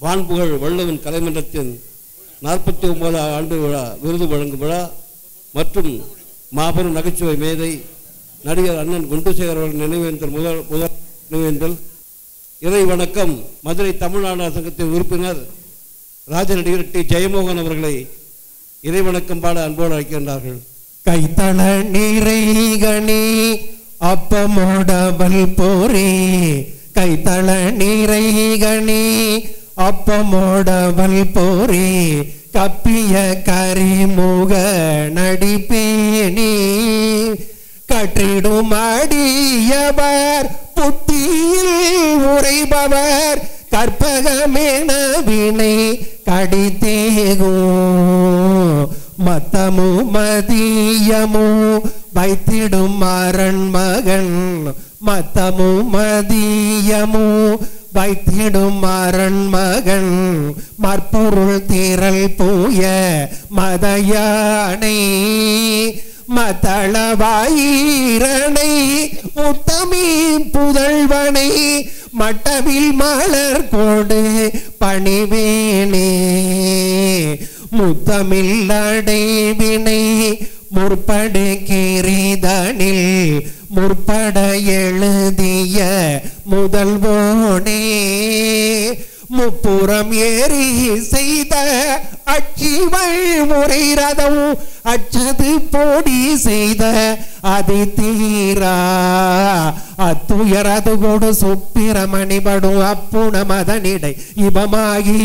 வான்புகழ் வள்ளுவன் கலைமன்றத்தின் 49 ஆண்டு விழா விருது வழங்கும் விழா மற்றும் மாபெரும் நகைச்சுவை மேதை நடிகர் அண்ணன் குண்டுசேகர் அவர்கள் நினைவேந்தல் முதல் நினைவேந்தல். இறை வணக்கம். மதுரை தமிழ்நாடு சங்கத்தின் உறுப்பினர் ராஜ நடிகர் டி ஜெயமோகன் அவர்களை இறை வணக்கம் பாட அன்போடு அழைக்கின்றார்கள். கைத்தள நீரைகணி அப்பமோடபல் போரே, கைத்தள நீரைகணி அப்பமோடபல் போரே, கப்பிய கரிமுக நடிப்பேனே, கற்றிடும் அடியவர் புத்தியில் உரைபவர், கற்பகமென வினை கடித்தேகோ, மத்தமு மதியமு வைத்திடும் அரண்மகன், மத்தமு மதியமு வைத்திடும் அரண்மகன், மற்பொருள் திரள் போய மதயானை, மத்தளவாயிரனை முத்தமீ புதல்வனை, மட்டவில் மலர் கொடு பணிவேனே, முத்தமிழ் அடைவினை முற்படு கிரிதனில் முற்பட எழுதிய முதல்வோனே, முப்புறம் ஏறி செய்த அச்சிவள் முறை ரதம், அச்சது போடி செய்த அதி தீரா அத்துயரது கொடு சுப்பிரமணிபடும் அப்புண மதனிடை இபமாகி,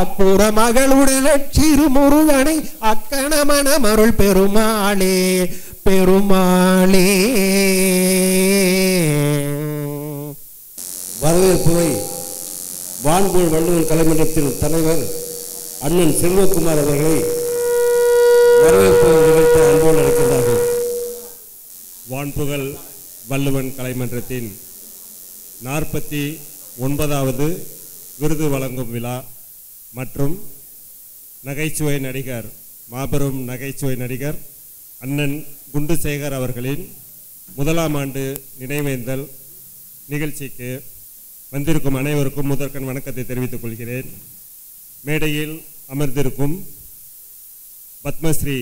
அப்புற மகளுடன் சிறு முருகனை அக்கணமன மருள் பெருமாளே பெருமாளே. வரவேற்புரை வான்புகழ் வள்ளுவன் கலைமன்றத்தின் தலைவர் அண்ணன் செல்வகுமார் அவர்களை வரவேற்பு நிகழ்த்த அன்போடு அழைக்கின்றார்கள். வான்புகழ் வள்ளுவன் கலைமன்றத்தின் 49வது விருது வழங்கும் விழா மற்றும் நகைச்சுவை நடிகர் மாபெரும் நகைச்சுவை நடிகர் அண்ணன் குண்டுசேகர் அவர்களின் 1ஆம் ஆண்டு நினைவேந்தல் நிகழ்ச்சிக்கு வந்திருக்கும் அனைவருக்கும் முதற்கண் வணக்கத்தை தெரிவித்துக் கொள்கிறேன். மேடையில் அமர்ந்திருக்கும் பத்மஸ்ரீ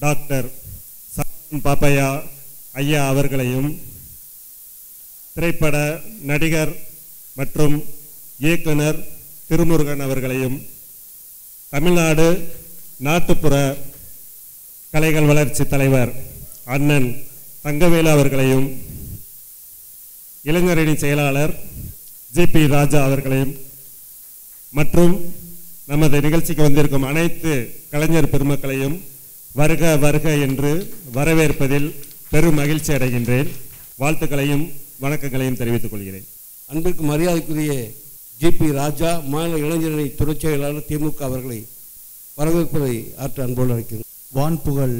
டாக்டர் சாலமோன் பாப்பையா ஐயா அவர்களையும், திரைப்பட நடிகர் மற்றும் இயக்குனர் திருமுருகன் அவர்களையும், தமிழ்நாடு நாட்டுப்புற கலைகள் வளர்ச்சி தலைவர் அண்ணன் தங்கவேலு அவர்களையும், இளைஞரணி செயலாளர் ஜிபி ராஜா அவர்களையும் மற்றும் நமது நிகழ்ச்சிக்கு வந்திருக்கும் அனைத்து கலைஞர் பெருமக்களையும் வருக வருக என்று வரவேற்பதில் பெரும் மகிழ்ச்சி அடைகின்றேன். வாழ்த்துக்களையும் வணக்கங்களையும் தெரிவித்துக் கொள்கிறேன். அன்பிற்கு மரியாதைக்குரிய ஜிபி ராஜா மாநில இளைஞரணி துணை செயலாளர் திமுக அவர்களை வரவேற்பதை ஆற்ற அன்போடு அழைக்கிறேன். வான்புகழ்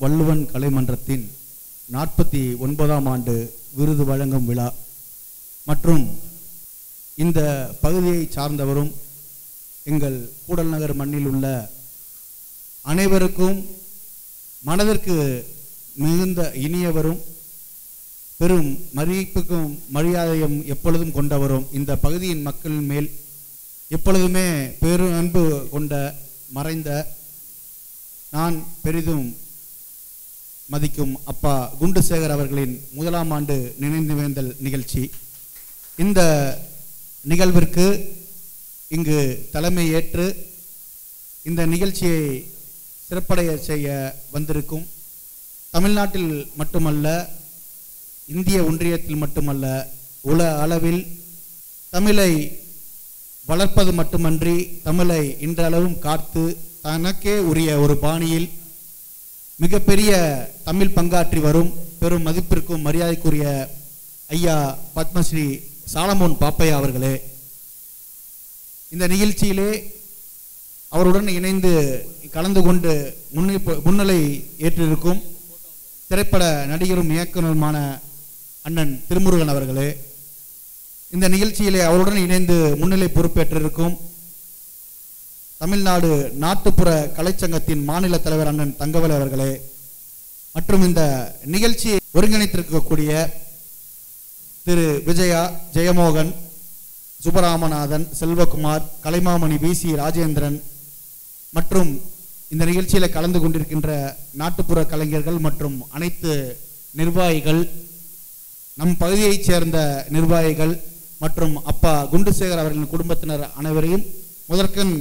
வள்ளுவன் கலைமன்றத்தின் 49ஆம் ஆண்டு விருது வழங்கும் விழா மற்றும் இந்த பகுதியை சார்ந்தவரும் எங்கள் கூடல் நகர் மண்ணில் உள்ள அனைவருக்கும் மனதிற்கு மிகுந்த இனியவரும் பெரும் மதிப்புக்கும் மரியாதையும் எப்பொழுதும் கொண்டவரும், இந்த பகுதியின் மக்களின் மேல் எப்பொழுதுமே பெரும் அன்பு கொண்ட மறைந்த நான் பெரிதும் மதிக்கும் அப்பா குண்டுசேகர் அவர்களின் 1ஆம் ஆண்டு நினைவேந்தல் நிகழ்ச்சி. இந்த நிகழ்விற்கு இங்கு தலைமை ஏற்று இந்த நிகழ்ச்சியை சிறப்படைய செய்ய வந்திருக்கும் தமிழ்நாட்டில் மட்டுமல்ல, இந்திய ஒன்றியத்தில் மட்டுமல்ல, உலக அளவில் தமிழை வளர்ப்பது மட்டுமன்றி தமிழை இன்றளவும் காத்து தனக்கே உரிய ஒரு பாணியில் மிகப்பெரிய தமிழ் பங்காற்றி வரும் பெரும் மதிப்பிற்கும் மரியாதைக்குரிய ஐயா பத்மஸ்ரீ சாலமோன் பாப்பையா அவர்களே, இந்த நிகழ்ச்சியிலே அவருடன் இணைந்து கலந்து கொண்டு முன்னிலை ஏற்றிருக்கும் திரைப்பட நடிகரும் இயக்குனருமான அண்ணன் திருமுருகன் அவர்களே, இந்த நிகழ்ச்சியிலே அவருடன் இணைந்து முன்னிலை பொறுப்பேற்றிருக்கும் தமிழ்நாடு நாட்டுப்புற கலைச்சங்கத்தின் மாநில தலைவர் அண்ணன் தங்கவேலு அவர்களே, மற்றும் இந்த நிகழ்ச்சியை ஒருங்கிணைத்திருக்கக்கூடிய திரு விஜயா ஜெயமோகன், சுப்பராமநாதன், செல்வகுமார், கலைமாமணி பிசி ராஜேந்திரன் மற்றும் இந்த நிகழ்ச்சியில் கலந்து கொண்டிருக்கின்ற நாட்டுப்புற கலைஞர்கள் மற்றும் அனைத்து நிர்வாகிகள், நம் பகுதியைச் சேர்ந்த நிர்வாகிகள் மற்றும் அப்பா குண்டுசேகர் அவர்களின் குடும்பத்தினர் அனைவரையும் முதற்கண்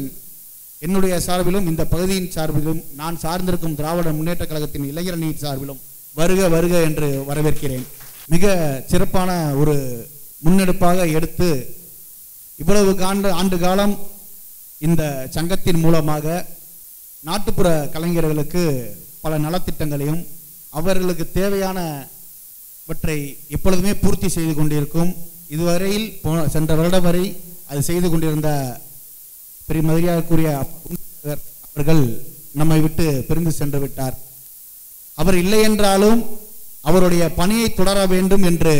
என்னுடைய சார்பிலும் இந்த பகுதியின் சார்பிலும் நான் சார்ந்திருக்கும் திராவிட முன்னேற்ற கழகத்தின் இளைஞரணி சார்பிலும் வருக வருக என்று வரவேற்கிறேன். மிக சிறப்பான ஒரு முன்னெடுப்பாக எடுத்து இவ்வளவு ஆண்டு காலம் இந்த சங்கத்தின் மூலமாக நாட்டுப்புற கலைஞர்களுக்கு பல நலத்திட்டங்களையும் அவர்களுக்கு தேவையானவற்றை எப்பொழுதுமே பூர்த்தி செய்து கொண்டிருக்கும். இதுவரையில் சென்ற வருடம் வரை அது செய்து கொண்டிருந்த பெருமதியாகக்கூடிய அவர்கள் நம்மை விட்டு பிரிந்து சென்று விட்டார். அவர் இல்லை என்றாலும் அவருடைய பணியை தொடர வேண்டும் என்று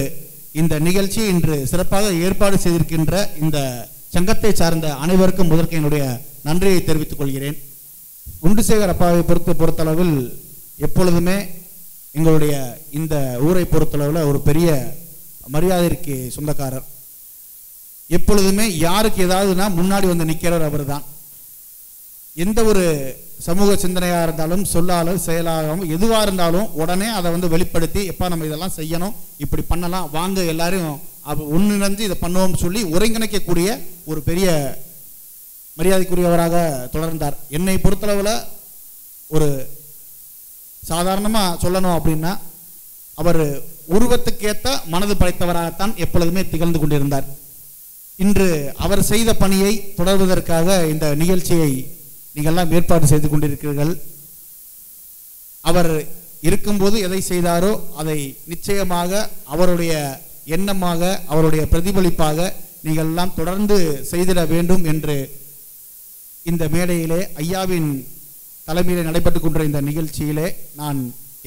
இந்த நிகழ்ச்சி இன்று சிறப்பாக ஏற்பாடு செய்திருக்கின்ற இந்த சங்கத்தை சார்ந்த அனைவருக்கும் முதற்கு என்னுடைய நன்றியை தெரிவித்துக் கொள்கிறேன். குண்டுசேகர் அப்பாவை பொறுத்தளவில் எப்பொழுதுமே எங்களுடைய இந்த ஊரை பொறுத்தளவில் ஒரு பெரிய மரியாதைக்கு சொந்தக்காரர். எப்பொழுதுமே யாருக்கு ஏதாவதுனா முன்னாடி வந்து நிற்கிறவர் அவர் தான். எந்த ஒரு சமூக சிந்தனையாக இருந்தாலும் சொல்லாலும் செயலாகவும் எதுவாக இருந்தாலும் உடனே அதை வந்து வெளிப்படுத்தி எப்போ நம்ம இதெல்லாம் செய்யணும், இப்படி பண்ணலாம், வாங்க எல்லாரும் ஒன்றிணைந்து இதை பண்ணுவோம்னு சொல்லி ஒருங்கிணைக்கக்கூடிய ஒரு பெரிய மரியாதைக்குரியவராக தொடர்ந்தார். என்னை பொறுத்தளவில் ஒரு சாதாரணமாக சொல்லணும் அப்படின்னா அவர் உருவத்துக்கேற்ற மனது படைத்தவராகத்தான் எப்பொழுதுமே திகழ்ந்து கொண்டிருந்தார். இன்று அவர் செய்த பணியை தொடர்வதற்காக இந்த நிகழ்ச்சியை நீங்கள்லாம் ஏற்பாடு செய்து கொண்டிருக்கிறீர்கள். அவர் இருக்கும்போது எதை செய்தாரோ அதை நிச்சயமாக அவருடைய எண்ணமாக அவருடைய பிரதிபலிப்பாக நீங்கள் எல்லாம் தொடர்ந்து செய்திட வேண்டும் என்று இந்த மேடையிலே ஐயாவின் தலைமையிலே நடைபெற்று கொண்ட இந்த நிகழ்ச்சியிலே நான்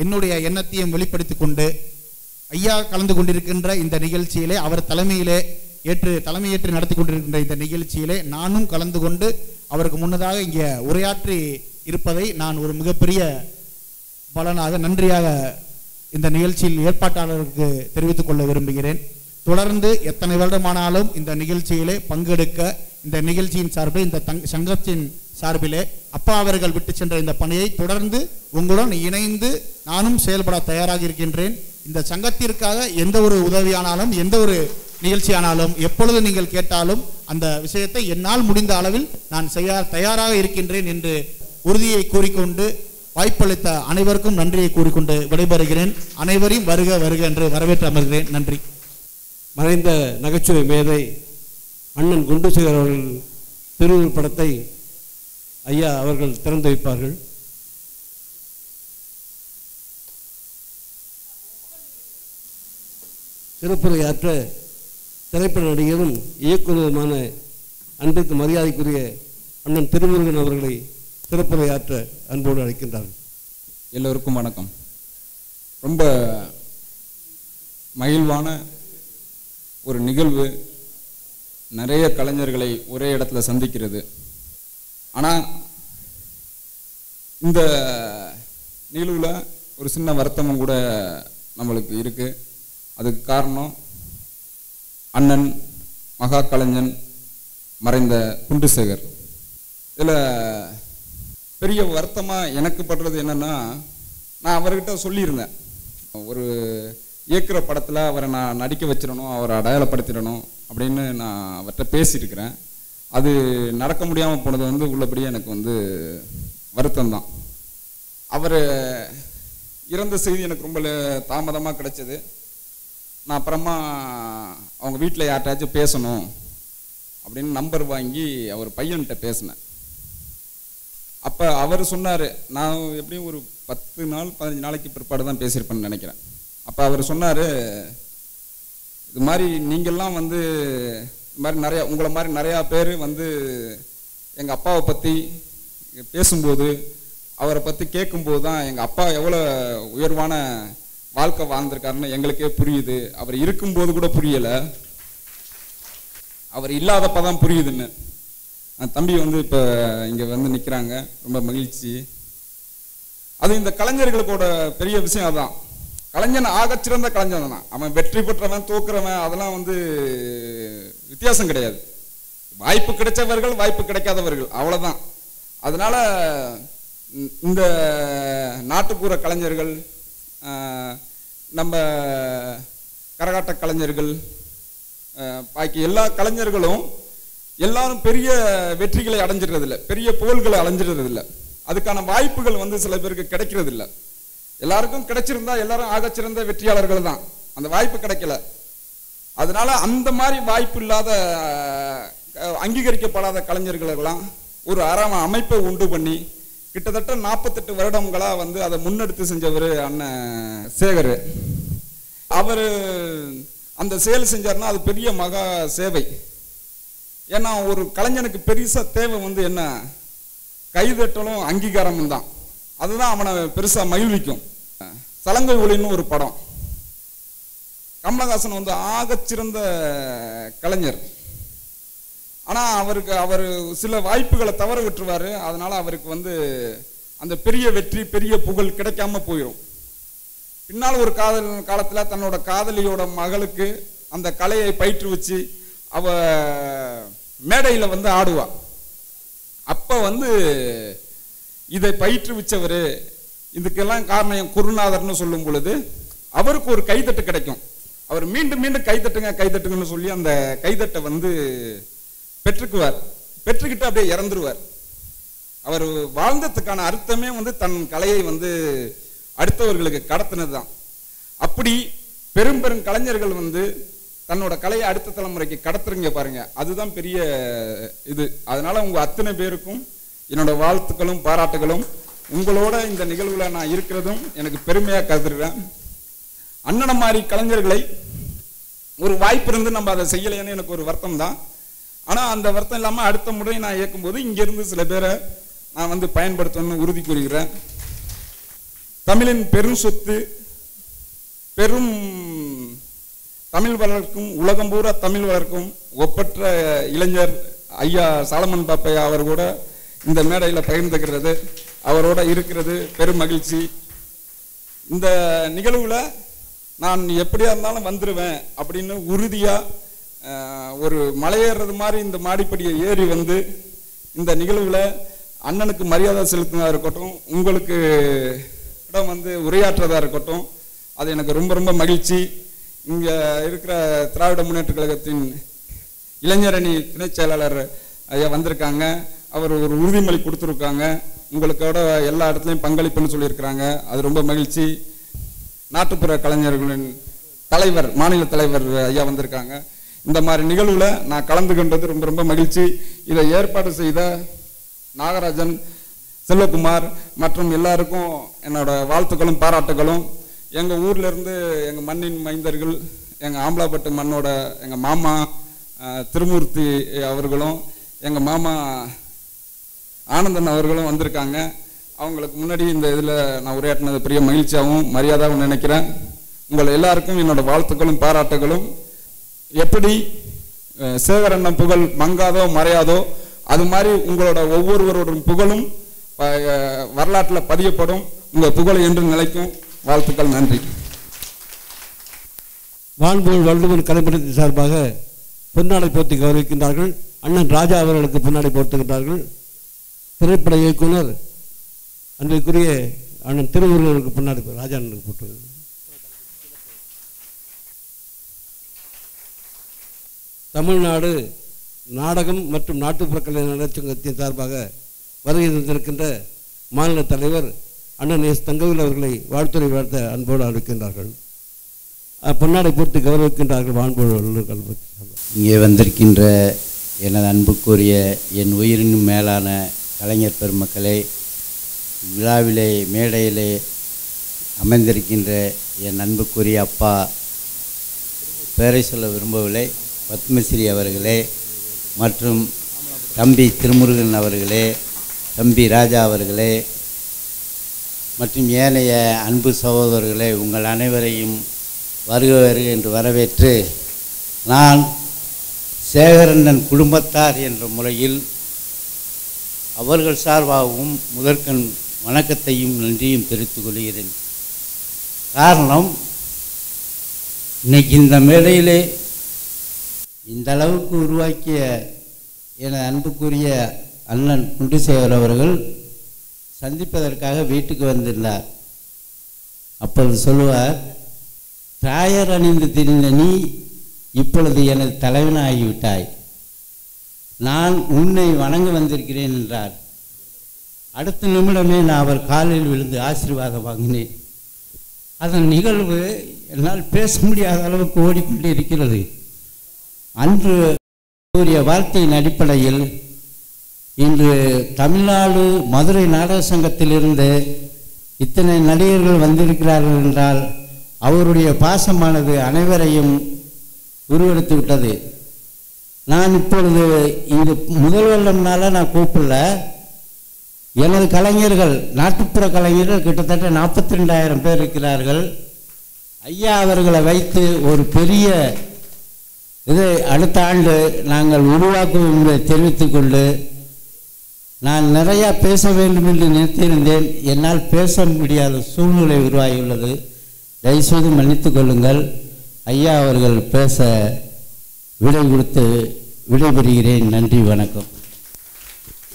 என்னுடைய எண்ணத்தையும் வெளிப்படுத்திக் கொண்டு ஐயா கலந்து கொண்டிருக்கின்ற இந்த நிகழ்ச்சியிலே அவர் தலைமையேற்று நடத்தி கொண்டிருக்கின்ற இந்த நிகழ்ச்சியிலே நானும் கலந்து கொண்டு அவருக்கு முன்னதாக இங்கே உரையாற்றி இருப்பதை நான் ஒரு மிகப்பெரிய பலனாக நன்றியாக இந்த நிகழ்ச்சியில் ஏற்பாட்டாளருக்கு தெரிவித்துக் கொள்ள விரும்புகிறேன். தொடர்ந்து எத்தனை வருடமானாலும் இந்த நிகழ்ச்சியிலே பங்கெடுக்க இந்த நிகழ்ச்சியின் சார்பில் இந்த சங்கத்தின் சார்பிலே அப்பா அவர்கள் விட்டு சென்ற இந்த பணியை தொடர்ந்து உங்களுடன் இணைந்து நானும் செயல்பட தயாராக இருக்கின்றேன். இந்த சங்கத்திற்காக எந்த ஒரு உதவியானாலும் எந்த ஒரு நிகழ்ச்சியானாலும் எப்பொழுது நீங்கள் கேட்டாலும் அந்த விஷயத்தை என்னால் முடிந்த அளவில் நான் தயாராக இருக்கின்றேன் என்று உறுதியை கூறிக்கொண்டு வாய்ப்பளித்த அனைவருக்கும் நன்றியை கூறிக்கொண்டு விடைபெறுகிறேன். அனைவரையும் வருக வருக என்று வரவேற்று அமர்கிறேன். நன்றி. மறைந்த நகைச்சுவை மேதை அண்ணன் குண்டுசேகர் அவர்கள் திருவுருவப் படத்தை ஐயா அவர்கள் திறந்து வைப்பார்கள். சிறப்புரையாற்ற திரைப்பட நடிகரும் இயக்குநருமான அன்றைக்கு மரியாதைக்குரிய அண்ணன் திருமுருகன் அவர்களை சிறப்புரையாற்ற அன்போடு அழைக்கின்றார்கள். எல்லோருக்கும் வணக்கம். ரொம்ப மகிழ்வான ஒரு நிகழ்வு, நிறைய கலைஞர்களை ஒரே இடத்துல சந்திக்கிறது. ஆனால் இந்த நிகழ்வில் ஒரு சின்ன வருத்தமும் கூட நம்மளுக்கு இருக்குது. அதுக்கு காரணம் அண்ணன் மகா கலைஞன் மறைந்த குண்டுசேகர். இதில் பெரிய வருத்தமாக எனக்கு படுறது என்னென்னா, நான் அவர்கிட்ட சொல்லியிருந்தேன், ஒரு இயக்குற படத்தில் அவரை நான் நடிக்க வச்சிடணும், அவரை அடையாளப்படுத்திடணும் அப்படின்னு நான் அவர்கிட்ட பேசியிருக்கிறேன். அது நடக்க முடியாமல் போனது வந்து உள்ளபடியே எனக்கு வருத்தம்தான். அவர் இறந்த செய்தி எனக்கு ரொம்ப தாமதமாக கிடைச்சது. நான் அப்புறமா அவங்க வீட்டில் யார்கிட்டாச்சும் பேசணும் அப்படின்னு நம்பர் வாங்கி அவர் பையன்கிட்ட பேசினேன். அப்போ அவர் சொன்னார், நான் எப்படியும் ஒரு 10 நாள் 15 நாளைக்கு பிற்பாடு தான் பேசியிருப்பேன்னு நினைக்கிறேன். அப்போ அவர் சொன்னார், இது மாதிரி நீங்கள்லாம் இது மாதிரி நிறையா உங்களை மாதிரி நிறையா பேர் எங்கள் அப்பாவை பற்றி பேசும்போது அவரை பற்றி கேட்கும்போது தான் எங்கள் அப்பா எவ்வளோ உயர்வான வாழ்க்கை வாழ்ந்திருக்காருன்னு எங்களுக்கே புரியுது. அவர் இருக்கும்போது கூட புரியலை, அவர் இல்லாதப்ப தான் புரியுதுன்னு. தம்பி இப்போ இங்கே நிற்கிறாங்க, ரொம்ப மகிழ்ச்சி. அது இந்த கலைஞர்களுக்கோட பெரிய விஷயம் அதான். கலைஞன் ஆகச்சிறந்த கலைஞன் தான். அவன் வெற்றி பெற்றவன் தோக்குறவன் அதெல்லாம் வந்து வித்தியாசம் கிடையாது. வாய்ப்பு கிடைச்சவர்கள் வாய்ப்பு கிடைக்காதவர்கள் அவ்வளவுதான். அதனால இந்த நாட்டுப்புற கலைஞர்கள், நம்ம கரகாட்ட கலைஞர்கள், பாக்கி எல்லா கலைஞர்களும் எல்லாரும் பெரிய வெற்றிகளை அடைஞ்சிடுறதில்லை, பெரிய புகழ்களை அடைஞ்சிடுறதில்லை. அதுக்கான வாய்ப்புகள் வந்து சில பேருக்கு கிடைக்கிறது இல்லை. எல்லாருக்கும் கிடைச்சிருந்தா எல்லாரும் ஆகச்சிறந்த வெற்றியாளர்கள் தான். அந்த வாய்ப்பு கிடைக்கல. அதனால அந்த மாதிரி வாய்ப்பு இல்லாத அங்கீகரிக்கப்படாத கலைஞர்களெல்லாம் ஒரு அமைப்பை உண்டு பண்ணி கிட்டத்தட்ட 48 வருடங்களா வந்து அதை முன்னெடுத்து செஞ்சவர் அண்ணன் சேகர். அவர் அந்த செயல் செஞ்சார்னா அது பெரிய மகா சேவை. ஏன்னா ஒரு கலைஞனுக்கு பெருசா தேவை வந்து என்ன, கைதட்டலும் அங்கீகாரமும் தான். அதுதான் அவனை பெருசா மகிழ்விக்கும். சலங்கை ஒளின்னு ஒரு படம், கமலஹாசன் வந்து ஆகச்சிறந்த கலைஞர். ஆனா அவர் சில வாய்ப்புகளை தவற விட்டுருவாரு. அதனால அவருக்கு வந்து அந்த பெரிய வெற்றி பெரிய புகழ் கிடைக்காம போயிடும். பின்னால் ஒரு காலத்துல தன்னோட காதலியோட மகளுக்கு அந்த கலையை பயிற்றுவிச்சு அவ மேடையில வந்து ஆடுவா. அப்ப வந்து இதை பயிற்றுவிச்சவரு, இதுக்கெல்லாம் காரணம் குருநாதர்னு சொல்லும் பொழுது அவருக்கு ஒரு கைதட்டு கிடைக்கும். அவர் மீண்டும் மீண்டும் கைதட்டுங்கன்னு சொல்லி அந்த கைதட்டை வந்து பெற்றுக்குவார். பெற்றுக்கிட்டு அப்படியே இறந்துருவார். அவர் வாழ்ந்ததுக்கான அர்த்தமே வந்து தன் கலையை வந்து அடுத்தவர்களுக்கு கடத்தினது தான். அப்படி பெரும் பெரும் கலைஞர்கள் வந்து தன்னோட கலையை அடுத்த தலைமுறைக்கு கடத்துறீங்க பாருங்க, அதுதான் பெரிய இது. அதனால உங்க அத்தனை பேருக்கும் என்னோட வாழ்த்துக்களும் பாராட்டுகளும். உங்களோட இந்த நிகழ்வுல நான் இருக்கிறதும் எனக்கு பெருமையா கருதுறேன். அண்ணன மாதிரி கலைஞர்களை ஒரு வாய்ப்பு இருந்து நம்ம அதை செய்யலைன்னு எனக்கு ஒரு வருத்தம் தான். ஆனா அந்த வருத்தம் இல்லாம அடுத்த முறை நான் இயக்கும்போது இங்கிருந்து சில பேரை நான் வந்து பயன்படுத்தணும்னு உறுதி கூறுகிறேன். தமிழின் பெரும் சொத்து, பெரும் தமிழ் வளர்க்கும், உலகம் பூரா தமிழ் வளர்க்கும் ஒப்பற்ற இளைஞர் ஐயா சாலமன் பாப்பையா அவர் கூட இந்த மேடையில் பகிர்ந்துக்கிறது, அவரோட இருக்கிறது பெரும் மகிழ்ச்சி. இந்த நிகழ்வுல நான் எப்படியா இருந்தாலும் வந்துடுவேன் அப்படின்னு உறுதியா ஒரு மலையேறது மாதிரி இந்த மாடிப்படியை ஏறி வந்து இந்த நிகழ்வுல அண்ணனுக்கு மரியாதை செலுத்தினதா இருக்கட்டும், உங்களுக்கு இடம் வந்து உரையாற்றுறதா இருக்கட்டும், அது எனக்கு ரொம்ப ரொம்ப மகிழ்ச்சி. இங்க இருக்கிற திராவிட முன்னேற்ற கழகத்தின் இளைஞரணி துணை செயலாளர் ஐயா வந்திருக்காங்க. அவர் ஒரு உறுதிமொழி கொடுத்துருக்காங்க. உங்களுக்கோட எல்லா இடத்துலையும் பங்களிப்புன்னு சொல்லியிருக்கிறாங்க. அது ரொம்ப மகிழ்ச்சி. நாட்டுப்புற கலைஞர்களின் தலைவர், மாநில தலைவர் ஐயா வந்திருக்காங்க. இந்த மாதிரி நிகழ்வுல நான் கலந்து கொண்டது ரொம்ப ரொம்ப மகிழ்ச்சி. இதை ஏற்பாடு செய்த நாகராஜன், செல்வகுமார் மற்றும் எல்லாருக்கும் என்னோட வாழ்த்துக்களும் பாராட்டுகளும். எங்க ஊர்ல இருந்து எங்க மண்ணின் மைந்தர்கள், எங்க ஆம்பலாப்பட்டு மண்ணோட எங்க மாமா திருமூர்த்தி அவர்களும் எங்க மாமா ஆனந்தன் அவர்களும் வந்திருக்காங்க. அவங்களுக்கு முன்னாடி இந்த இதில் நான் உரையாற்றினது பெரிய மகிழ்ச்சியாகவும் மரியாதையாகவும் நினைக்கிறேன். உங்கள் எல்லாருக்கும் என்னோட வாழ்த்துக்களும் பாராட்டுகளும். எப்படி சேகரண்ணன் புகழ் மங்காதோ மறையாதோ அது மாதிரி உங்களோட ஒவ்வொருவரோட புகழும் வரலாற்றில் பதியப்படும். உங்கள் புகழ் என்று நிலைக்கும். வாழ்த்துக்கள். நன்றி. வான்போல் வள்ளுவன் கலைமன்றத்தின் சார்பாக பொன்னாடை போர்த்தி கௌரவிக்கின்றார்கள். அண்ணன் ராஜா அவர்களுக்கு பொன்னாடை போர்த்துகின்றார்கள். திரைப்பட இயக்குனர் அன்றைக்குரிய அண்ணன் திருமுருகனுக்கு பொன்னாடை ராஜா அண்ணனுக்கு போட்டு. தமிழ்நாடு நாடகம் மற்றும் நாட்டுப்புற கலை நலச்சங்கத்தின் சார்பாக வருகை தந்திருக்கின்ற மாநில தலைவர் அண்ணன் எஸ் தங்கவேல் அவர்களை வாழ்த்துறை வாழ்த்த அன்போடு அழைக்கின்றார்கள். பொன்னாடை போட்டு கௌரவிக்கின்றார்கள். வான்போல் இங்கே வந்திருக்கின்ற எனது அன்புக்குரிய என் உயிரினும் மேலான கலைஞர் பெருமக்களே, விழாவிலே மேடையிலே அமைந்திருக்கின்ற என் அன்புக்குரிய அப்பா, பெயரை சொல்ல விரும்பவில்லை, பத்மஸ்ரீ அவர்களே, மற்றும் தம்பி திருமுருகன் அவர்களே, தம்பி ராஜா அவர்களே, மற்றும் ஏனைய அன்பு சகோதரர்களே, உங்கள் அனைவரையும் வருக வருக என்று வரவேற்று, நான் சேகரண்ணன் குடும்பத்தார் என்ற முறையில் அவர்கள் சார்பாகவும் முதற்கண் வணக்கத்தையும் நன்றியும் தெரிவித்துக் கொள்கிறேன். காரணம், இன்னைக்கு இந்த மேடையிலே இந்த அளவுக்கு உருவாக்கிய எனது அன்புக்குரிய அண்ணன் குண்டுசேகர் அவர்கள் சந்திப்பதற்காக வீட்டுக்கு வந்திருந்தார். அப்பொழுது சொல்லுவார், ராயர் அணிந்து திரிந்த நீ இப்பொழுது எனது தலைவனாகிவிட்டாய், நான் உன்னை வணங்க வந்திருக்கிறேன் என்றார். அடுத்த நிமிடமே நான் அவர் காலில் விழுந்து ஆசீர்வாதம் வாங்கினேன். அதன் நிகழ்வு என்னால் பேச முடியாத அளவுக்கு ஓடிக்கொண்டு இருக்கிறது. அன்று கூறிய வார்த்தையின் அடிப்படையில் இன்று தமிழ்நாடு மதுரை நாடக சங்கத்திலிருந்து இத்தனை நடிகர்கள் வந்திருக்கிறார்கள் என்றால் அவருடைய பாசமானது அனைவரையும் உருவெடுத்து விட்டது. நான் இப்பொழுது இங்கு முதல் வெள்ளம்னால நான் கூப்பிடல, எனது கலைஞர்கள், நாட்டுப்புற கலைஞர்கள் கிட்டத்தட்ட 42,000 பேர் இருக்கிறார்கள். ஐயா அவர்களை வைத்து ஒரு பெரிய இதை அடுத்த ஆண்டு நாங்கள் உருவாக்குவோம் என்பதை தெரிவித்துக் கொண்டு, நான் நிறையா பேச வேண்டும் என்று நினைத்திருந்தேன், என்னால் பேச முடியாத சூழ்நிலை உருவாகியுள்ளது. தயவுசெய்து மன்னித்துக் கொள்ளுங்கள். ஐயா அவர்கள் பேச விடை கொடுத்து விடைபெறுகிறேன். நன்றி, வணக்கம்.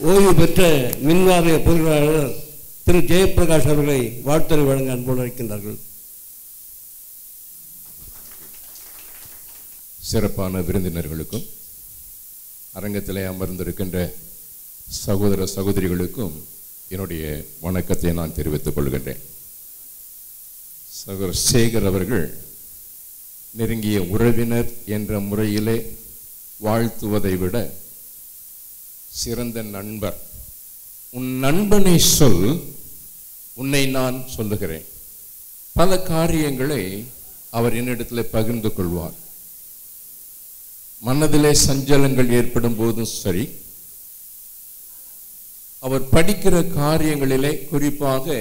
ஓய்வு பெற்ற மின்வாரிய பொறியாளர் திரு ஜெயபிரகாஷ் அவர்களை வாழ்த்துறை வழங்க அன்போடு அழைக்கின்றார்கள். சிறப்பான விருந்தினர்களுக்கும் அரங்கத்திலே அமர்ந்திருக்கின்ற சகோதர சகோதரிகளுக்கும் என்னுடைய வணக்கத்தை நான் தெரிவித்துக் கொள்கின்றேன். சகோதரர் சேகர் அவர்கள் நெருங்கிய உறவினர் என்ற முறையிலே வாழ்த்துவதை விட சிறந்த நண்பர். உன் நண்பனை சொல், உன்னை நான் சொல்லுகிறேன். பல காரியங்களை அவர் என்னிடத்தில் பகிர்ந்து கொள்வார். மனதிலே சஞ்சலங்கள் ஏற்படும் போதும் சரி, அவர் படிக்கிற காரியங்களிலே, குறிப்பாக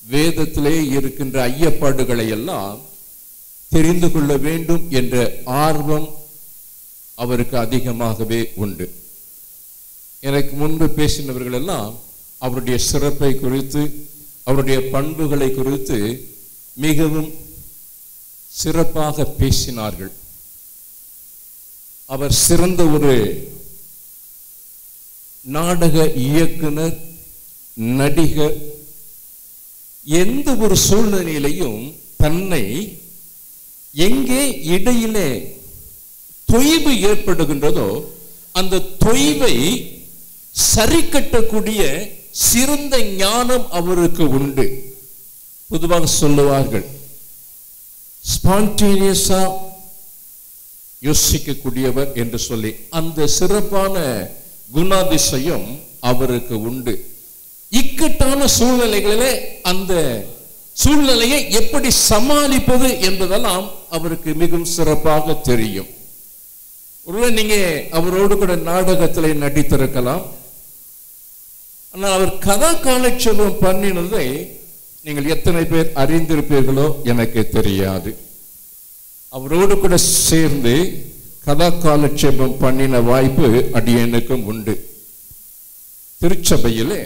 வேதத்திலே இருக்கின்ற ஐயப்பாடுகளை எல்லாம் தெரிந்து கொள்ள வேண்டும் என்ற ஆர்வம் அவருக்கு அதிகமாகவே உண்டு. எனக்கு முன்பு பேசினவர்கள் எல்லாம் அவருடைய சிறப்பை குறித்து, அவருடைய பண்புகளை குறித்து மிகவும் சிறப்பாக பேசினார்கள். அவர் சிறந்த ஒரு நாடக இயக்குனர், நடிகர். எந்த ஒரு சூழ்நிலையிலையும் தன்னை எங்கே இடையிலே தொய்வு ஏற்படுகின்றதோ அந்த தொய்வை சரி கட்டக்கூடிய சிறந்த ஞானம் அவருக்கு உண்டு. பொதுவாக சொல்லுவார்கள், ஸ்பான்டேனியஸா யோசிக்கக்கூடியவர் என்று சொல்லி. அந்த சிறப்பான குணாதிசயம் அவருக்கு உண்டு. இக்கட்டான சூழ்நிலைகளிலே அந்த சூழ்நிலையை எப்படி சமாளிப்பது என்பதெல்லாம் அவருக்கு மிகவும் சிறப்பாக தெரியும். ஒருவேளை நீங்க அவரோடு கூட நாடகத்திலே நடித்திருக்கலாம், ஆனால் அவர் கதா காலட்சேபம் பண்ணினதை நீங்கள் எத்தனை பேர் அறிந்திருப்பீர்களோ எனக்கு தெரியாது. அவரோடு கூட சேர்ந்து கதா காலட்சேபம் பண்ணின வாய்ப்பு அடியனுக்கும் உண்டு. திருச்சபையிலே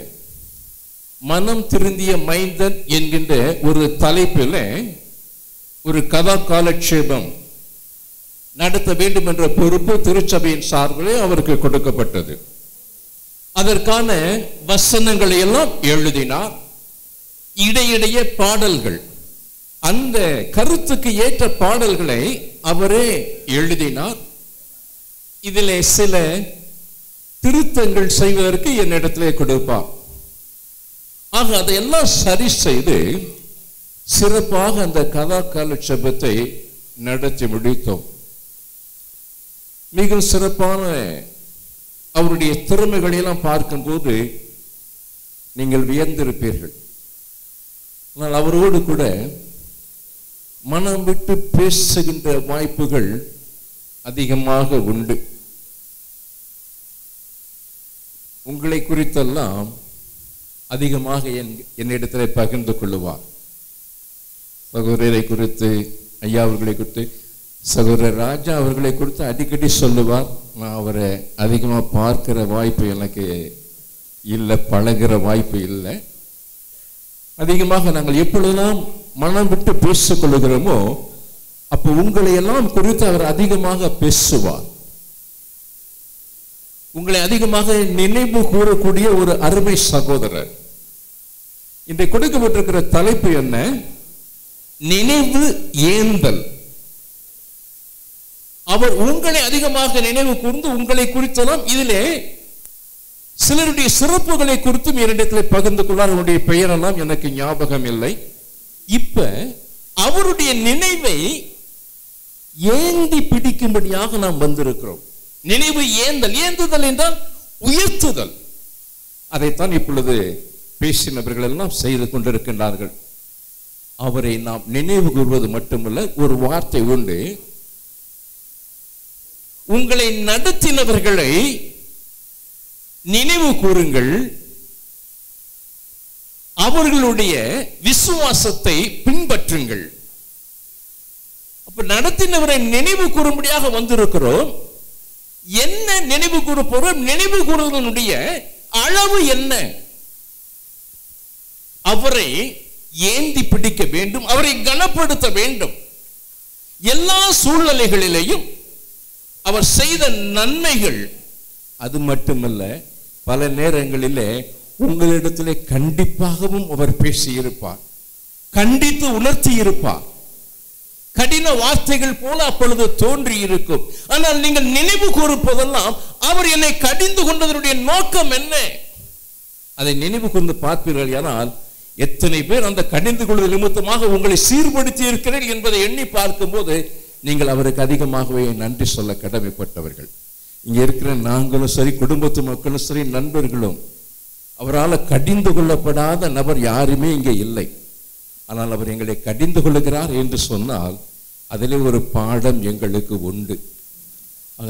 மனம் திருந்திய மைந்தன் என்கின்ற ஒரு தலைப்பில் ஒரு கதா காலட்சேபம் நடத்த வேண்டும் என்ற பொறுப்பு திருச்சபையின் சார்பிலே அவருக்கு கொடுக்கப்பட்டது. அதற்கான வசனங்களை எல்லாம் எழுதினார். இடையிடையே பாடல்கள், அந்த கருத்துக்கு ஏற்ற பாடல்களை அவரே எழுதினார். இதிலே சில திருத்தங்கள் செய்வதற்கு என்னிடத்திலே கொடுப்பார். ஆக அதையெல்லாம் சரி செய்து சிறப்பாக அந்த கதா காலட்சேபத்தை நடத்தி முடித்தோம். மிக சிறப்பான அவருடைய திறமைகளை எல்லாம் பார்க்கும்போது நீங்கள் வியந்திருப்பீர்கள். ஆனால் அவரோடு கூட மனம் விட்டு பேசுகின்ற வாய்ப்புகள் அதிகமாக உண்டு. உங்களை குறித்தெல்லாம் அதிகமாக என்னிடத்தில் பகிர்ந்து கொள்ளுவார். சகோதரரை குறித்து, ஐயா அவர்களை குறித்து, சகோதரர் ராஜா அவர்களை குறித்து அடிக்கடி சொல்லுவார். நான் அவரை அதிகமாக பார்க்கிற வாய்ப்பு எனக்கு இல்லை, பழகிற வாய்ப்பு இல்லை. அதிகமாக நாங்கள் எப்பொழுதெல்லாம் மனம் விட்டு பேசிக் கொள்ளுகிறோமோ அப்போ உங்களை எல்லாம் குறித்து அவர் அதிகமாக பேசுவார். உங்களை அதிகமாக நினைவு கூறக்கூடிய ஒரு அருமை சகோதரர். இன்றைக்கு கொடுக்கப்பட்டிருக்கிற தலைப்பு என்ன? நினைவு ஏந்தல். அவர் உங்களை அதிகமாக நினைவு கூர்ந்து உங்களை குறித்தெல்லாம் இதிலே சிலருடைய சிறப்புகளை குறித்தும் இரண்டிடத்தில் பகிர்ந்து கொள்ளார். அவருடைய பெயரெல்லாம் எனக்கு ஞாபகம் இல்லை. இப்ப அவருடைய நினைவை ஏந்தி பிடிக்கும்படியாக நாம் வந்திருக்கிறோம். நினைவு ஏந்தல். ஏந்துதல் என்றால் உயர்த்துதல். அதைத்தான் இப்பொழுது பேசினவர்கள் எல்லாம் செய்து கொண்டிருக்கின்றார்கள். அவரை நாம் நினைவு கூறுவது மட்டுமல்ல, ஒரு வார்த்தை உண்டு, உங்களை நடத்தினவர்களை நினைவு கூறுங்கள், அவர்களுடைய விசுவாசத்தை பின்பற்றுங்கள். அப்ப நடத்தினவரை நினைவு கூறும்படியாக வந்திருக்கிறோம். என்ன நினைவு கூற போறோம்? நினைவு கூறுவதனுடைய அளவு என்ன? அவரை ஏந்தி பிடிக்க வேண்டும், அவரை கனப்படுத்த வேண்டும். எல்லா சூழ்நிலைகளிலேயும் அவர் செய்த நன்மைகள், அது மட்டுமல்ல, பல நேரங்களிலே உங்களிடத்திலே கண்டிப்பாகவும் அவர் பேசியிருப்பார், கண்டித்து உணர்த்தி இருப்பார். கடின வார்த்தைகள் போல அப்பொழுது தோன்றி இருக்கும். ஆனால் நீங்கள் நினைவு கூறுவதெல்லாம் அவர் என்னை கடிந்து கொண்டதனுடைய நோக்கம் என்ன, அதை நினைவு கூர்ந்து பார்ப்பீர்கள். ஆனால் எத்தனை பேர் அந்த கடிந்து கொள்வது நிமித்தமாக உங்களை சீர்படுத்தி இருக்கிறீர்கள் என்பதை எண்ணி பார்க்கும் போது நீங்கள் அவருக்கு அதிகமாகவே நன்றி சொல்ல கடமைப்பட்டவர்கள். இங்க இருக்கிற நாங்களும் சரி, குடும்பத்து மக்களும் சரி, நண்பர்களும், அவரால் கடிந்து கொள்ளப்படாத நபர் யாருமே இங்கே இல்லை. ஆனால் அவர் எங்களை கடிந்து கொள்ளுகிறார் என்று சொன்னால் அதிலே ஒரு பாடம் எங்களுக்கு உண்டு.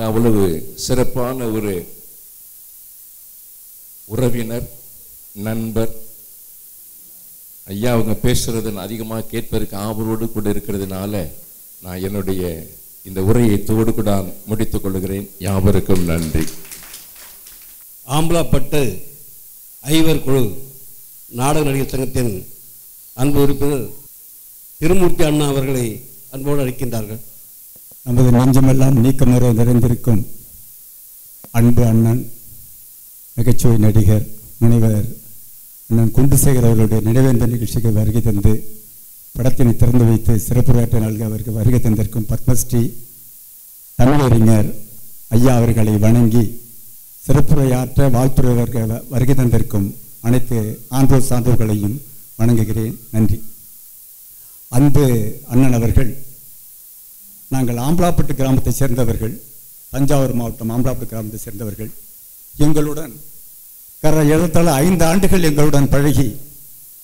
அவ்வளவு சிறப்பான ஒரு உறவினர், நண்பர். ஐயா அவங்க பேசுறது அதிகமாக கேட்பதற்கு ஆவலோடு கூட இருக்கிறதுனால நான் என்னுடைய இந்த உரையை தோடு கூட முடித்துக் கொள்கிறேன். யாவருக்கும் நன்றி. ஆம்பலாப்பட்டு ஐவர் குழு நாடக நடிகர் சங்கத்தின் அன்பு உறுப்பினர் திருமூர்த்தி அண்ணா அவர்களை அன்போடு அழைக்கின்றார்கள். நமது நெஞ்சமெல்லாம் நீக்கமர நிறைந்திருக்கும் அன்பு அண்ணன், நகைச்சுவை நடிகர் முனைவர் அண்ணன் குண்டுசேகர் அவர்களுடைய நினைவேந்த நிகழ்ச்சிக்கு வருகை தந்து படத்தினை திறந்து வைத்து சிறப்புரையாற்ற நல்க அவருக்கு வருகை தந்திருக்கும் பத்மஸ்ரீ தமிழறிஞர் ஐயா அவர்களை வணங்கி சிறப்புரையாற்ற வாழ்த்துறையவர்கள் வருகை தந்திருக்கும் அனைத்து ஆன்றோர் சான்றோர்களையும் வணங்குகிறேன். நன்றி. அன்பு அண்ணன் அவர்கள், நாங்கள் ஆம்பலாப்பட்டு கிராமத்தை சேர்ந்தவர்கள், தஞ்சாவூர் மாவட்டம் ஆம்பலாப்பட்டு கிராமத்தை சேர்ந்தவர்கள். எங்களுடன் ஏறத்தாழ 5 ஆண்டுகள் எங்களுடன் பழகி,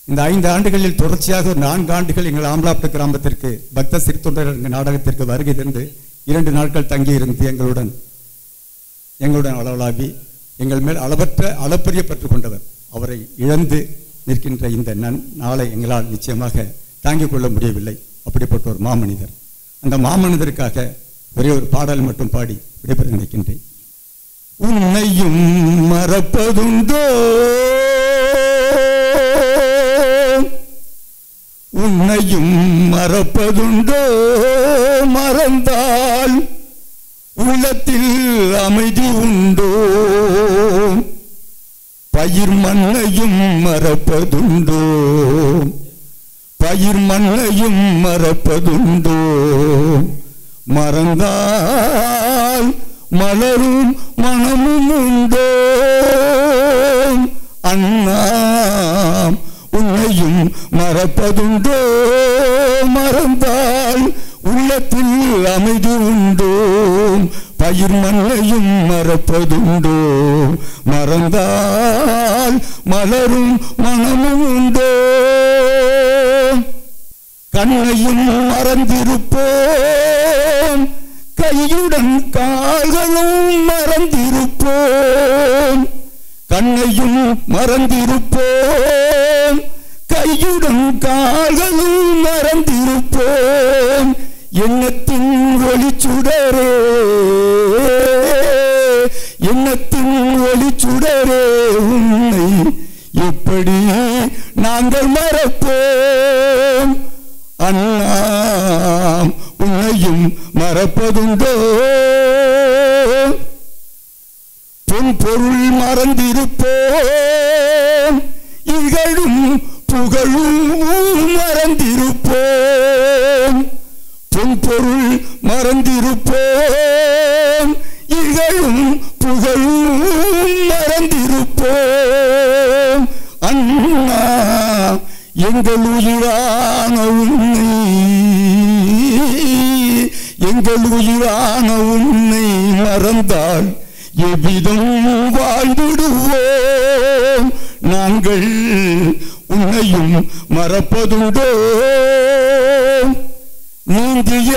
இந்த 5 ஆண்டுகளில் தொடர்ச்சியாக 4 ஆண்டுகள் எங்கள் ஆம்பலாப்பட்டு கிராமத்திற்கு பக்த சிறுத்தொண்டர் நாடகத்திற்கு வருகை தந்து 2 நாட்கள் தங்கியிருந்து எங்களுடன் அளவலாவி எங்கள் மேல் அளப்பரிய பெற்றுக் கொண்டவர். அவரை இழந்து நிற்கின்ற இந்த நாளை எங்களால் நிச்சயமாக தாங்கிக் கொள்ள முடியவில்லை. அப்படிப்பட்ட ஒரு மாமனிதர். அந்த மாமனிதருக்காக ஒரே ஒரு பாடல் மட்டும் பாடி விடைபெற நினைக்கின்றேன். உன்னையும் மறப்பதுண்டோ, உன்னையும் மறப்பதுண்டோ, மறந்தால் உள்ளத்தில் அமைதி உண்டோ, பயிர் மண்ணையும் மறப்பதுண்டோ, பயிர் மண்ணையும் மறப்பதுண்டோ, மறந்தால் மலரும் மனமும் உண்டோ, அண்ணா உன்னையும் மறப்பதுண்டோ, மறந்தால் உள்ளத்தில் அமைதி உண்டோ, பயிர் மண்ணையும் மறப்பதுண்டோ, மறந்தால் மலரும் மனமும் உண்டோ, கண்ணையும் மறந்திருப்போம், கையுடன் கால்களும் மறந்திருப்போம், கண்ணையும் மறந்திருப்போம், கையுடன் கால்களும் மறந்திருப்போம், எண்ணத்தின் ஒளிச்சுடரே, எண்ணத்தின் ஒளிச்சுடரே, உன்னை எப்படி நாங்கள் மறப்போம், அண்ணா உன்னையும் மறப்பதுண்டோ? பொன் பொருள் மறந்திருப்போம், இகழும் புகழும் மறந்திருப்போம். பொன் பொருள் மறந்திருப்போம், இகழும் புகழும் மறந்திருப்போம். அண்ணா எங்கள் உயிரான உன்னை, எங்கள் உயிரான உன்னை மறந்தால் எவ்விதம் வாழ்ந்திடுவோம்? நாங்கள் உன்னையும் மறப்பதுண்டோ? நீந்திய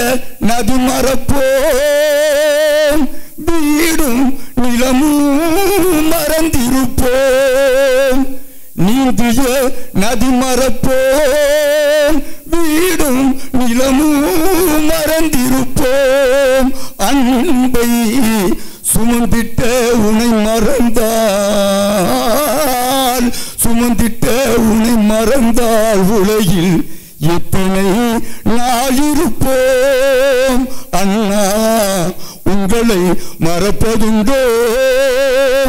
நதி மறப்போம், வீடும் நிலமும் மறந்திருப்போம். நீந்திய நதி மறப்போம், வீடும் நிலமும் மறந்திருப்போம். அன்பை சுமந்திட்ட உனை மறந்தால், சுமந்திட்ட உனை மறந்தால் உலகில் எத்தனை நாளிருப்போம்? அண்ணா உங்களை மறப்பதுண்டோ?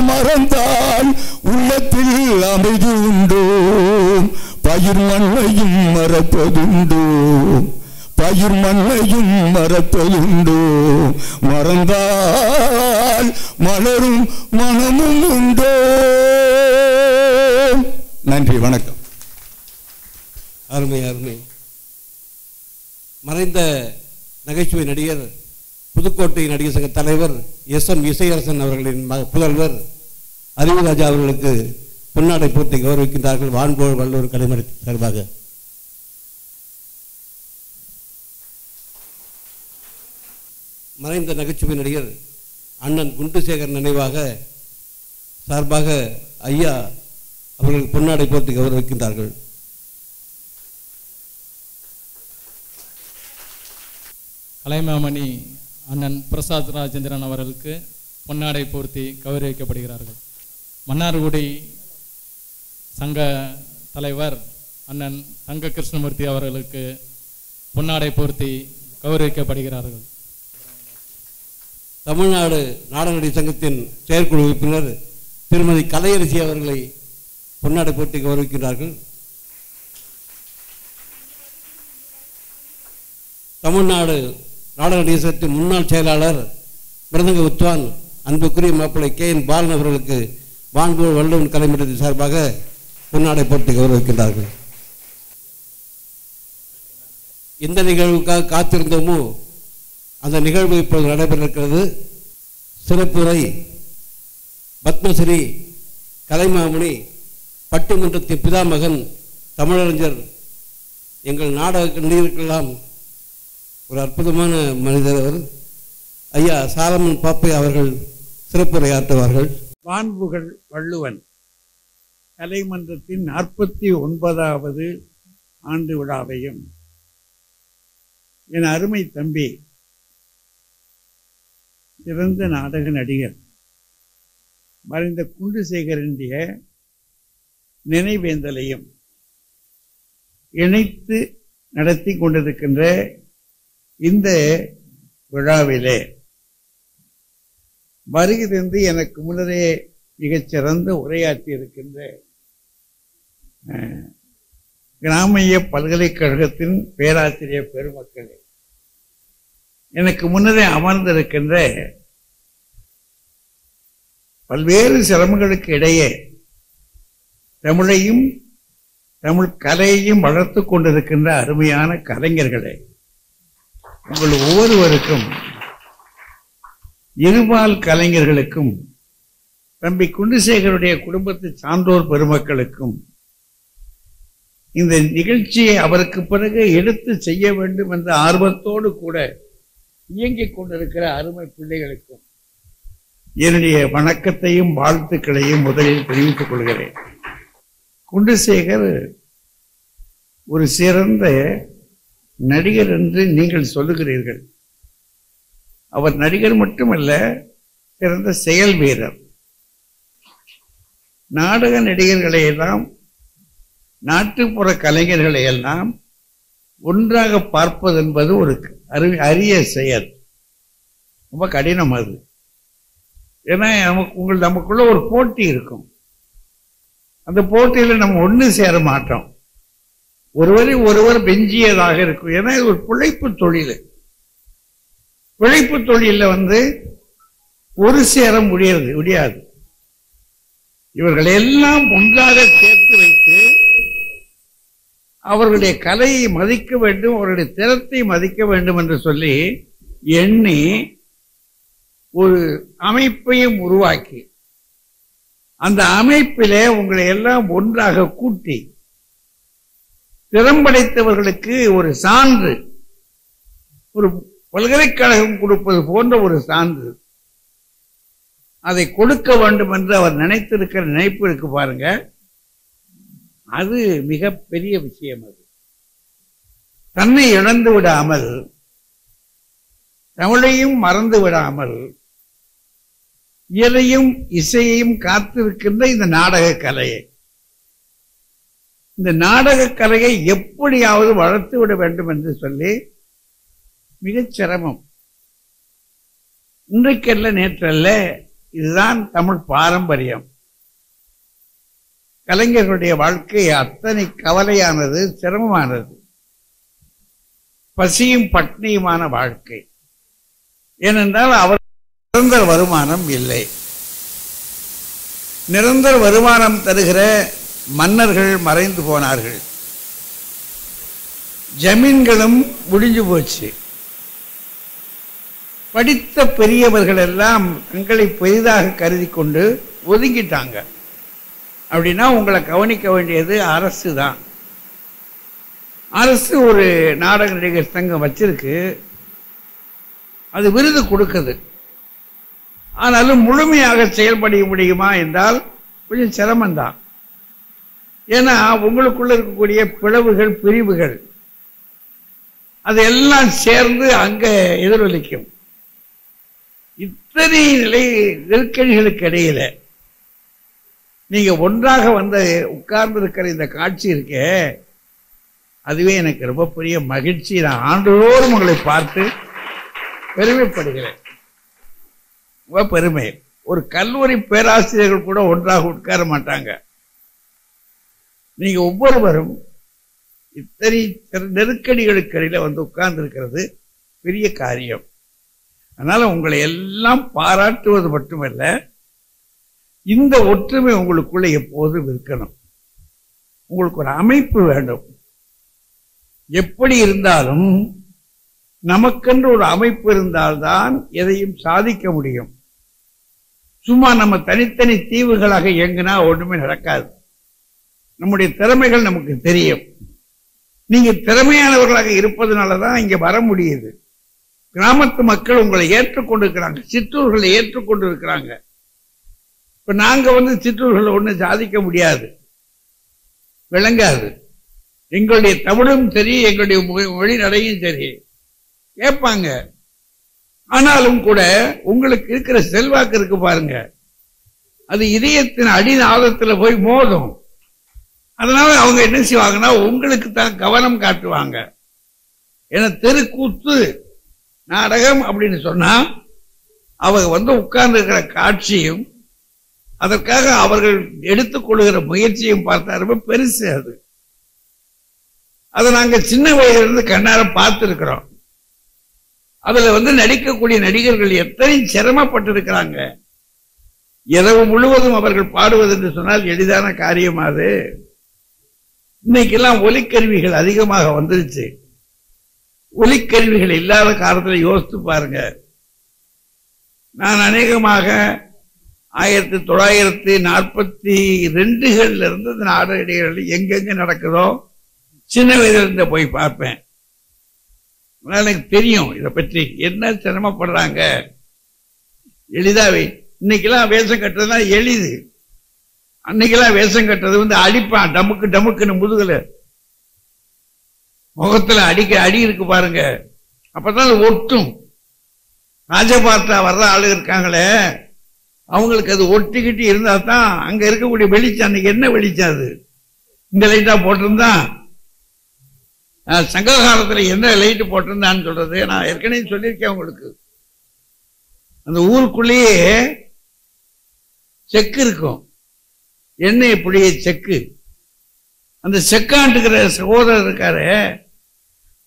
மறந்தால் உள்ளத்தில் அமைதி உண்டோ? பயிர் மண்ணையும் மறப்பதுண்டோ? பயிர் மண்ணையும் மறப்பதுண்டோ? மறந்தால் மலரும் மனமும் உண்டோ? நன்றி, வணக்கம். அருமை அருமை. மறைந்த நகைச்சுவை நடிகர், புதுக்கோட்டை நடிகர் சங்க தலைவர் எஸ்.எம். இசையரசன் அவர்களின் புதல்வர் அறிவுராஜா அவர்களுக்கு பொன்னாடை போர்த்தி கௌரவிக்கின்றார்கள் வான்போல் வல்லூர் கலைமறை சார்பாக. மறைந்த நகைச்சுவை நடிகர் அண்ணன் குண்டுசேகர் நினைவாக சார்பாக ஐயா அவர்களுக்கு பொன்னாடை போர்த்தி கௌரவிக்கின்றார்கள். கலைமாமணி அண்ணன் பிரசாத் ராஜேந்திரன் அவர்களுக்கு பொன்னாடை போர்த்தி கௌரவிக்கப்படுகிறார்கள். மன்னார்குடி சங்க தலைவர் அண்ணன் தங்க கிருஷ்ணமூர்த்தி அவர்களுக்கு பொன்னாடை போர்த்தி கௌரவிக்கப்படுகிறார்கள். தமிழ்நாடு நாடகநடி சங்கத்தின் செயற்குழு உறுப்பினர் திருமதி கலையரசி அவர்களை பொன்னாடை போர்த்தி கௌரவிக்கிறார்கள். தமிழ்நாடு நாடகநடி சங்கத்தின் முன்னாள் செயலாளர் மிருதங்க வித்வான் அன்புக்குரிய மாப்பிள்ளை கே.என். பாலன் அவர்களுக்கு வான்போல் வல்லூர் கலைமன்றத்தின் சார்பாக பொன்னாடை போர்த்தி கௌரவிக்கின்றார்கள். எந்த நிகழ்வுக்காக காத்திருந்தோமோ அந்த நிகழ்வு இப்போது நடைபெற்றிருக்கிறது. சிறப்புரை பத்மஸ்ரீ கலைமாமணி பட்டிமன்றத்தின் பிதாமகன் தமிழறிஞர் எங்கள் நாடக நடிகருக்கெல்லாம் ஒரு அற்புதமான மனிதர் அவர் ஐயா சாலமன் பாப்பை அவர்கள் சிறப்புரையாற்றுவார்கள். வான்புகழ் வள்ளுவன் கலைமன்றத்தின் 49வது ஆண்டு விழாவையும் என் அருமை தம்பி சிறந்த நாடக நடிகர் மறைந்த குண்டுசேகரனுடைய நினைவேந்தலையும் இணைத்து நடத்தி கொண்டிருக்கின்ற இந்த விழாவிலே வருகை தந்து எனக்கு முன்னரே மிகச்சிறந்த உரையாற்றி இருக்கின்ற கிராமிய பல்கலைக்கழகத்தின் பேராசிரியர் பெருமக்களே, எனக்கு முன்னரே அமர்ந்திருக்கின்ற பல்வேறு சிரமங்களுக்கு இடையே தமிழையும் தமிழ் கலையையும் வளர்த்து கொண்டிருக்கின்ற அருமையான கலைஞர்களே, உங்கள் ஒவ்வொருவருக்கும் இருபால் கலைஞர்களுக்கும் தம்பி குண்டுசேகருடைய குடும்பத்தை சான்றோர் பெருமக்களுக்கும் இந்த நிகழ்ச்சியை அவருக்கு பிறகு எடுத்து செய்ய வேண்டும் என்ற ஆர்வத்தோடு கூட இயங்கிக் கொண்டிருக்கிற அருமை பிள்ளைகளுக்கும் என்னுடைய வணக்கத்தையும் வாழ்த்துக்களையும் முதலில் தெரிவித்துக் கொள்கிறேன். குண்டுசேகர் ஒரு சிறந்த நடிகர் என்று நீங்கள் சொல்லுகிறீர்கள். அவர் நடிகர் மட்டுமல்ல, சிறந்த செயல் வீரர். நாடக நடிகர்களை எல்லாம், நாட்டுப்புற கலைஞர்களை எல்லாம் ஒன்றாக பார்ப்பது என்பது ஒரு அரிய செயல், ரொம்ப கடினம் அது. ஏன்னா நமக்குள்ள ஒரு போட்டி இருக்கும். அந்த போட்டியில நம்ம ஒண்ணு சேர மாட்டோம், ஒருவர் பெஞ்சியதாக இருக்கும். ஏன்னா இது ஒரு பிழைப்பு தொழில். பிழைப்பு தொழில ஒரு சேர முடியாது. இவர்கள் எல்லாம் ஒன்றாக சேர்த்து வைத்து அவர்களுடைய கலையை மதிக்க வேண்டும், அவர்களுடைய திறத்தை மதிக்க வேண்டும் என்று சொல்லி எண்ணி ஒரு அமைப்பையும் உருவாக்கி அந்த அமைப்பிலே உங்களை எல்லாம் ஒன்றாக கூட்டி திறம்படைத்தவர்களுக்கு ஒரு சான்று, ஒரு பல்கலைக்கழகம் கொடுப்பது போன்ற ஒரு சான்று அதை கொடுக்க வேண்டும் என்று அவர் நினைத்திருக்கிற நினைப்பு இருக்கு பாருங்க. அது மிகப்பெரிய விஷயம். அது தன்னை இழந்து விடாமல், தமிழையும் மறந்து விடாமல், இயலையும் இசையையும் காத்திருக்கின்ற இந்த நாடக கலையை, இந்த நாடக கலையை எப்படியாவது வளர்த்து விட வேண்டும் என்று சொல்லி மிகச் சிரமம். இன்றைக்கல்ல நேற்றல்ல, இதுதான் தமிழ் பாரம்பரியம். கலைஞர்களுடைய வாழ்க்கை அத்தனை கவலையானது, சிரமமானது, பசியும் பட்னியுமான வாழ்க்கை. ஏனென்றால் அவர் நிரந்தர வருமானம் இல்லை. நிரந்தர வருமானம் தருகிற மன்னர்கள் மறைந்து போனார்கள், ஜமீன்களும் முடிஞ்சு போச்சு. படித்த பெரியவர்கள் எல்லாம் தங்களை பெரிதாக கருதி கொண்டு ஒதுங்கிட்டாங்க. அப்படின்னா உங்களை கவனிக்க வேண்டியது அரசு தான். அரசு ஒரு நாடக நடிகர் சங்கம் வச்சிருக்கு, அது விருது கொடுக்குது. ஆனாலும் முழுமையாக செயல்பட முடியுமா என்றால் கொஞ்சம் சிரமம்தான். ஏன்னா உங்களுக்குள்ள இருக்கக்கூடிய பிளவுகள், பிரிவுகள் அதெல்லாம் சேர்ந்து அங்க எதிரொலிக்கும். இத்தனை நிலை நெருக்கடிகளுக்கு இடையில நீங்க ஒன்றாக உட்கார்ந்து இருக்கிற இந்த காட்சி இருக்கே, அதுவே எனக்கு ரொம்ப பெரிய மகிழ்ச்சி. நான் ஆண்டுதோறும் உங்களை பார்த்து பெருமைப்படுகிறேன். ரொம்ப பெருமை. ஒரு கல்லூரி பேராசிரியர்கள் கூட ஒன்றாக உட்கார மாட்டாங்க. நீங்க ஒவ்வொருவரும் இத்தனை நெருக்கடிகளுக்கு இடையில உட்கார்ந்து இருக்கிறது பெரிய காரியம். அதனால உங்களை எல்லாம் பாராட்டுவது மட்டுமல்ல, இந்த ஒற்றுமை உங்களுக்குள்ள எப்போதும் இருக்கணும். உங்களுக்கு ஒரு அமைப்பு வேண்டும். எப்படி இருந்தாலும் நமக்கென்று ஒரு அமைப்பு இருந்தால்தான் எதையும் சாதிக்க முடியும். சும்மா நம்ம தனித்தனி தீவுகளாக இயங்கினா ஒண்ணுமே நடக்காது. நம்முடைய திறமைகள் நமக்கு தெரியும். நீங்க திறமையானவர்களாக இருப்பதனாலதான் இங்க வர முடியுது. கிராமத்து மக்கள் உங்களை ஏற்றுக்கொண்டிருக்கிறாங்க, சிற்றூர்களை ஏற்றுக்கொண்டிருக்கிறாங்க. இப்ப நாங்க சிற்றூர்களை ஒண்ணு சாதிக்க முடியாது, விளங்காது. எங்களுடைய தமிழும் சரி, எங்களுடைய மொழி நடையும் சரி கேட்பாங்க. ஆனாலும் கூட உங்களுக்கு இருக்கிற செல்வாக்கு இருக்கு பாருங்க, அது இதயத்தின் அடிநாதத்துல போய் மோதும். அதனால அவங்க என்ன செய்வாங்கன்னா உங்களுக்கு தான் கவனம் காட்டுவாங்க. ஏன்னா தெருக்கூத்து நாடகம் அப்படின்னு சொன்னா அவங்க உட்கார்ந்து இருக்கிற காட்சியும் அதற்காக அவர்கள் எடுத்துக்கொள்கிற முயற்சியும் பார்த்தா ரொம்ப பெருசு. அதை நாங்க சின்ன வயதிலிருந்து கண்ணார பார்த்திருக்கிறோம். அதுல நடிக்கக்கூடிய நடிகர்கள் எத்தனை சிரமப்பட்டிருக்கிறாங்க. இரவு முழுவதும் அவர்கள் பாடுவது என்று சொன்னால் எளிதான காரியம் அது. இன்னைக்கெல்லாம் ஒலிக்கருவிகள் அதிகமாக வந்துருச்சு. ஒலிக்கருவிகள் இல்லாத காலத்தில் யோசித்து பாருங்க. நான் அநேகமாக 1942 இருந்து நாடகங்கள் எங்கெங்க நடக்குதோ சின்ன வயதிலிருந்து போய் பார்ப்பேன். எனக்கு தெரியும் இதை பற்றி, என்ன சிரமப்படுறாங்க. எளிதாவே இன்னைக்கெல்லாம் வேஷம் கட்டுறதுனா எளிது. அன்னைக்கெல்லாம் வேஷம் கட்டுறது அடிப்பான், டமுக்கு டமுக்குன்னு முதுகுல முகத்துல அடி இருக்கு பாருங்க, அப்பதான் ஒட்டும். ராஜபாத்தா வர்ற ஆளு இருக்காங்களே, அவங்களுக்கு அது ஒட்டிக்கிட்டு இருந்தா தான் அங்க இருக்கக்கூடிய வெளிச்சம். அன்னைக்கு என்ன வெளிச்சம் அது? இந்த லைட்டா போட்டிருந்தா சங்க காலத்துல என்ன லைட் போட்டிருந்தான்னு சொல்றது நான் ஏற்கனவே சொல்லியிருக்கேன் உங்களுக்கு. அந்த ஊருக்குள்ளேயே செக்கு இருக்கும், எண்ணெய் புளிய செக்கு. அந்த செக்காண்டுக்கிற சகோதரர் இருக்காரு,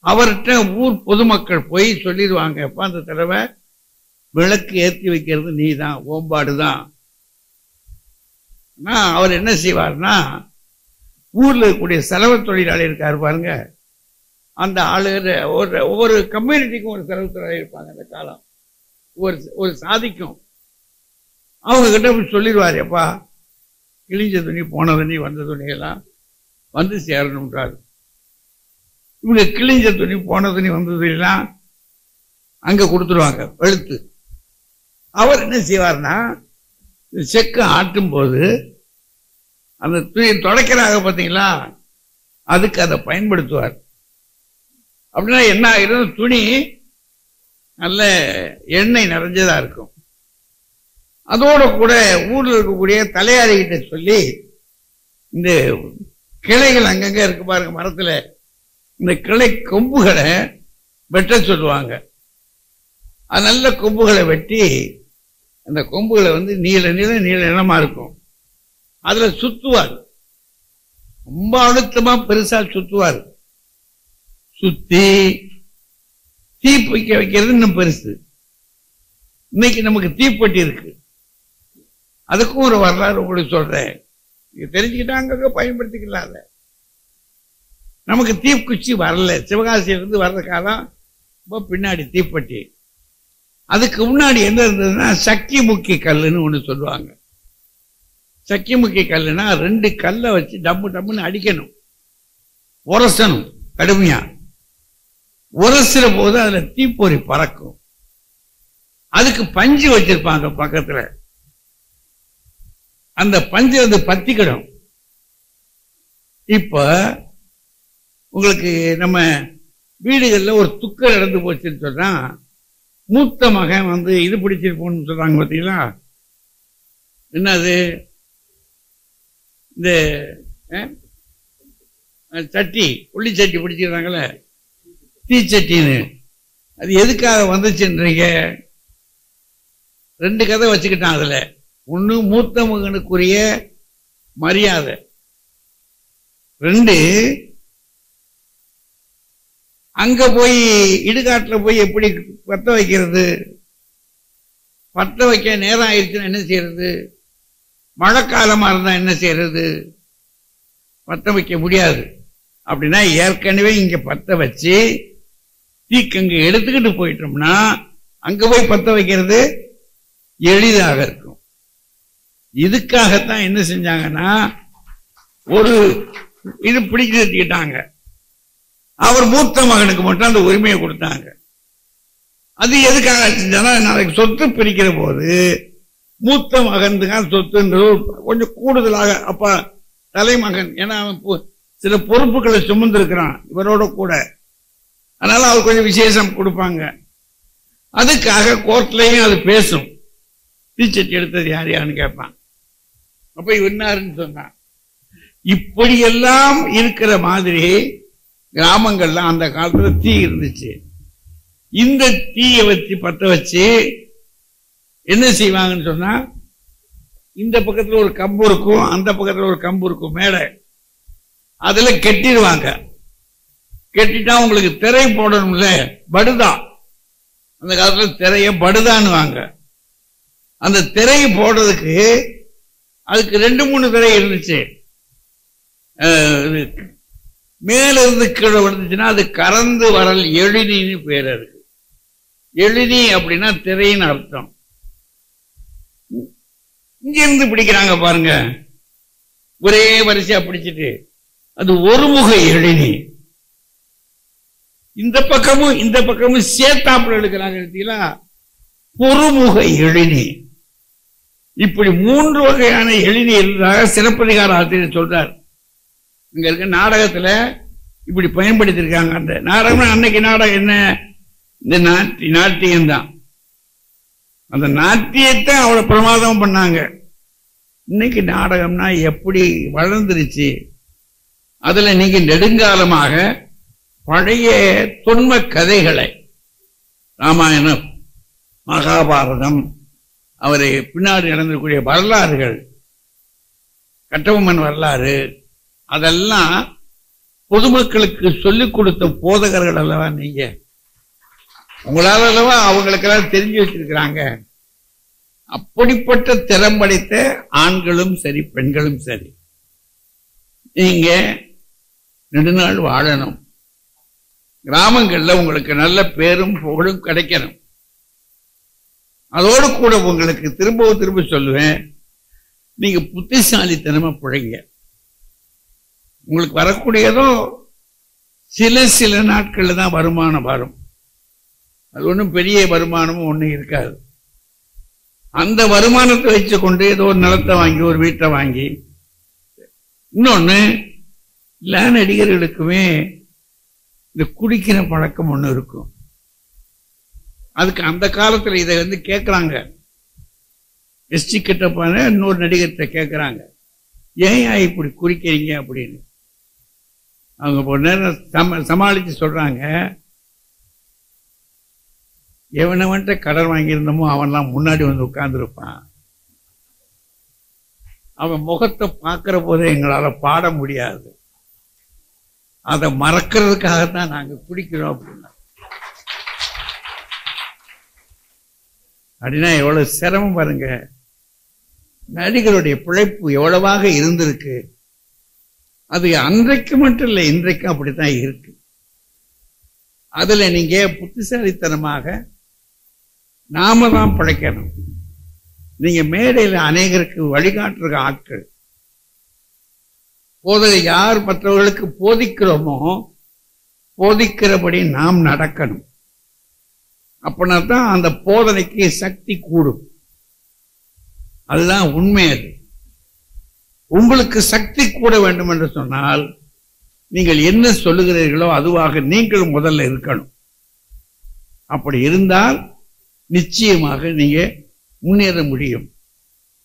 அவர்கிட்ட ஊர் பொதுமக்கள் போய் சொல்லிடுவாங்க, அப்ப அந்த தடவை விளக்கு ஏற்றி வைக்கிறது நீ தான், ஓம்பாடு தான். அவர் என்ன செய்வார்னா, ஊர்ல இருக்கக்கூடிய செலவு தொழிலாளி இருக்காரு பாருங்க, அந்த ஆளு ஒவ்வொரு கம்யூனிட்டிக்கும் ஒரு செலவு தொழிலாளி இருப்பாங்க. அந்த காலம் ஒரு சாதிக்கும். அவங்க கிட்ட சொல்லிடுவாரு, அப்பா கிழிஞ்ச துணி போன துணி வந்த துணியெல்லாம் வந்து சேரணும்ன்றாரு. இவங்க கிழிஞ்ச துணி போன துணி வந்த துணியெல்லாம் அங்க கொடுத்துருவாங்க வெளுத்து. அவர் என்ன செய்வார்னா, செக்கு ஆட்டும் போது அந்த துணி தொடக்கிறாங்க பார்த்தீங்களா, அதுக்கு அதை பயன்படுத்துவார். அப்படின்னா என்ன ஆகிடும், துணி நல்ல எண்ணெய் நிறைஞ்சதா இருக்கும். அதோட கூட ஊர்ல இருக்கக்கூடிய தலையாரிகிட்ட சொல்லி, இந்த கிளைகள் அங்கங்க இருக்கு பாருங்க மரத்துல, இந்த கிளை கொம்புகளை வெட்ட சொல்லுவாங்க. அது நல்ல கொம்புகளை வெட்டி, அந்த கொம்புகளை நீல நிலமா இருக்கும், அதுல சுத்துவார். ரொம்ப அழுத்தமா பெருசா சுத்துவார். சுத்தி தீப்பிக்க வைக்கிறது இன்னும் பெருசு. இன்னைக்கு நமக்கு தீப்பெட்டி இருக்கு, அதுக்கும் ஒரு வரலாறு உங்களுக்கு சொல்றேன், நீங்க தெரிஞ்சுக்கிட்டா அங்க பயன்படுத்திக்கலாம். அதை நமக்கு தீக்குச்சி வரல, சிவகாசியிலிருந்து வர்ற காலம் ரொம்ப பின்னாடி தீப்பெட்டி. அதுக்கு முன்னாடி என்ன இருந்ததுன்னா, சக்கி முக்கி கல்லுன்னு ஒண்ணு சொல்லுவாங்க. சக்கி முக்கி கல்லுனா 2 கல்லை வச்சு டம்மு டம்முன்னு அடிக்கணும், உரசணும் கடுமையா. உரசுற போது அதுல தீப்பொறி பறக்கும். அதுக்கு பஞ்சு வச்சிருப்பாங்க பக்கத்துல, அந்த பஞ்சு பத்திக்கிடும். இப்ப உங்களுக்கு நம்ம வீடுகள்ல ஒரு துக்கம் நடந்து போச்சுன்னு சொன்னா, மூத்த மகன் இது பிடிச்சிருப்போம்னு சொல்றாங்க பார்த்தீங்களா, என்னது இந்த சட்டி, உள்ளி சட்டி பிடிச்சிருக்காங்கல்ல, தீச்சட்டின்னு. அது எதுக்காக வந்துச்சுன்றீங்க? 2 கதை வச்சுக்கிட்டான் அதுல. ஒண்ணு மூத்த மகனுக்குரிய மரியாதை, 2 அங்க போய் இடுகாட்டுல போய் எப்படி பத்த வைக்கிறது, பத்த வைக்க நேரம் ஆயிடுச்சுன்னா என்ன செய்யறது, மழைக்காலமா இருந்தா என்ன செய்யறது, பத்த வைக்க முடியாது. அப்படின்னா ஏற்கனவே இங்க பத்த வச்சு தீக்கங்க எடுத்துக்கிட்டு போயிட்டோம்னா அங்க போய் பத்த வைக்கிறது எளிதாக இருக்கும். இதுக்காகத்தான் என்ன செஞ்சாங்கன்னா, ஒரு இது பிடிக்கிட்டாங்க. அவர் மூத்த மகனுக்கு மட்டும் அந்த உரிமையை கொடுத்தாங்க. அது எதுக்காக செஞ்சானா, நாளைக்கு சொத்து பிரிக்கிற போது மூத்த மகனுக்கு சொத்துன்றது கொஞ்சம் கூடுதலாக, அப்பா தலைமகன், ஏன்னா அவன் சில பொறுப்புகளை சுமந்திருக்கிறான் இவரோட கூட, அதனால அவர் கொஞ்சம் விசேஷம் கொடுப்பாங்க. அதுக்காக கோர்ட்லயும் அது பேசும், தீச்சட்டி எடுத்தது யார் யாருன்னு கேட்பான். அப்ப இவன்னாருன்னு சொன்னான். இப்படியெல்லாம் இருக்கிற மாதிரி கிராமங்கள்ல அந்த காலத்துல தீ இருந்துச்சு. இந்த தீயை வச்சு பத்த வச்சு என்ன செய்வாங்கன்னு சொன்னா, இந்த பக்கத்துல ஒரு கம்பு இருக்கும், அந்த பக்கத்துல ஒரு கம்பு இருக்கும் மேடை, அதுல கெட்டிடுவாங்க. கெட்டிட்டா உங்களுக்கு திரை போடணும்ல, படுதா, அந்த காலத்துல திரைய படுதான்னுவாங்க. அந்த திரை போடுறதுக்கு அதுக்கு 2-3 திரை இருந்துச்சு. மேல இருந்து கீழே விழுந்துச்சுன்னா அது கறந்து வரல் எழினின்னு பேர். இருக்கு எழினி அப்படின்னா திரைன்னு அர்த்தம். இங்க இருந்து பிடிக்கிறாங்க பாருங்க, ஒரே வரிசையா பிடிச்சிட்டு, அது ஒருமுக எழினி. இந்த பக்கமும் சேத்தாப்புல எடுக்கிறாங்க, எடுத்தீங்களா, பொறுமுக எழினி. இப்படி 3 வகையான எழினி இருந்ததாக சிலப்பதிகார ஆசிரியர் சொல்றார். இங்க இருக்க நாடகத்துல இப்படி பயன்படுத்தி இருக்காங்க. அந்த நாடகம் அன்னைக்கு நாடகம் என்ன, இந்த நாட்டியம்தான். அந்த நாட்டியத்தை அவ்வளவு பிரமாதம் பண்ணாங்க. இன்னைக்கு நாடகம்னா எப்படி வளர்ந்துருச்சு. அதுல நீங்க நெடுங்காலமாக பழைய தொன்ம கதைகளை, ராமாயணம், மகாபாரதம், அவரை பின்னாடி நடந்திருக்கூடிய வரலாறுகள், கட்டபொம்மன் வரலாறு, அதெல்லாம் பொதுமக்களுக்கு சொல்லிக் கொடுத்த போதகர்கள் அல்லவா நீங்க. உங்களால் அல்லவா அவங்களுக்கெல்லாம் தெரிஞ்சு வச்சிருக்கிறாங்க. அப்படிப்பட்ட திறம் படைத்த ஆண்களும் சரி பெண்களும் சரி, நீங்க நெடுநாள் வாழணும். கிராமங்கள்ல உங்களுக்கு நல்ல பேரும் புகழும் கிடைக்கணும். அதோடு கூட உங்களுக்கு திரும்ப சொல்லுவேன், நீங்க புத்திசாலித்தனமா பிழைங்க. உங்களுக்கு வரக்கூடியதோ சில நாட்கள்ல தான் வருமானம் வரும். அது ஒன்றும் பெரிய வருமானமும் ஒன்றும் இருக்காது. அந்த வருமானத்தை வச்சு கொண்டு ஏதோ ஒரு நிலத்தை வாங்கி ஒரு வீட்டை வாங்கி, இன்னொன்னு எல்லா நடிகர்களுக்குமே இந்த குடிக்கிற பழக்கம் ஒண்ணு இருக்கும். அதுக்கு அந்த காலத்துல இதை வந்து கேட்கறாங்க. எஸ்டி கிட்டப்பான இன்னொரு நடிகர்கிட்ட கேட்கறாங்க, ஏன் இப்படி குடிக்கிறீங்க அப்படின்னு. அவங்க ஒரு நேரம் சமாளிச்சு சொல்றாங்க, எவனவன்ட்ட கடன் வாங்கியிருந்தமோ அவன்லாம் முன்னாடி வந்து உட்கார்ந்துருப்பான். அவன் முகத்தை பார்க்கிற போதே எங்களால பாட முடியாது. அதை மறக்கிறதுக்காகத்தான் நாங்க குடிக்கிறோம் அப்படின்னா. அப்படின்னா எவ்வளவு சிரமம் பாருங்க. நடிகருடைய பிழைப்பு எவ்வளவாக இருந்திருக்கு. அது அன்றைக்கு மட்டும் இல்லை, இன்றைக்கும் அப்படித்தான் இருக்கு. அதுல நீங்க புத்திசாலித்தனமாக நாம தான் பிழைக்கணும். நீங்க மேடையில் அநேகருக்கு வழிகாட்டுற ஆட்கள். போதனை யார் மற்றவர்களுக்கு போதிக்கிறோமோ போதிக்கிறபடி நாம் நடக்கணும். அப்படின்னா தான் அந்த போதனைக்கு சக்தி கூடும். அதுதான் உண்மை. அது உங்களுக்கு சக்தி கூட வேண்டும் என்று சொன்னால் நீங்கள் என்ன சொல்லுகிறீர்களோ அதுவாக நீங்கள் முதல்ல இருக்கணும். அப்படி இருந்தால் நிச்சயமாக நீங்க முன்னேற முடியும்.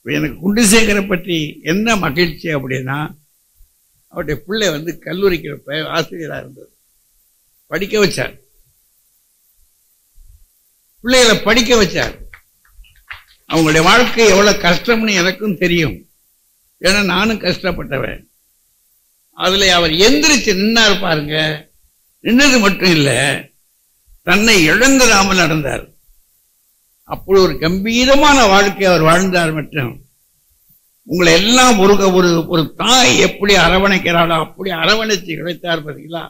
எனக்கு குண்டுசேகரை பற்றி என்ன மகிழ்ச்சி அப்படின்னா, அவருடைய பிள்ளை வந்து கல்லூரிக்கு ஆசிரியராக இருந்தது. படிக்க வச்சார், பிள்ளைகளை படிக்க வச்சார். அவங்களுடைய வாழ்க்கை எவ்வளவு கஷ்டம்னு எனக்கும் தெரியும். ஏன்னா நானும் கஷ்டப்பட்டவன். அதுல அவர் எந்திரிச்சு நின்னார் பாருங்க. நின்னது மட்டும் இல்ல, தன்னை இழந்துடாமல் நடந்தார். அப்படி ஒரு கம்பீரமான வாழ்க்கை அவர் வாழ்ந்தார். மற்றும் உங்களை எல்லாம் ஒரு தாய் எப்படி அரவணைக்கிறாளோ அப்படி அரவணைச்சு கிடைத்தார் பார்த்தீங்களா.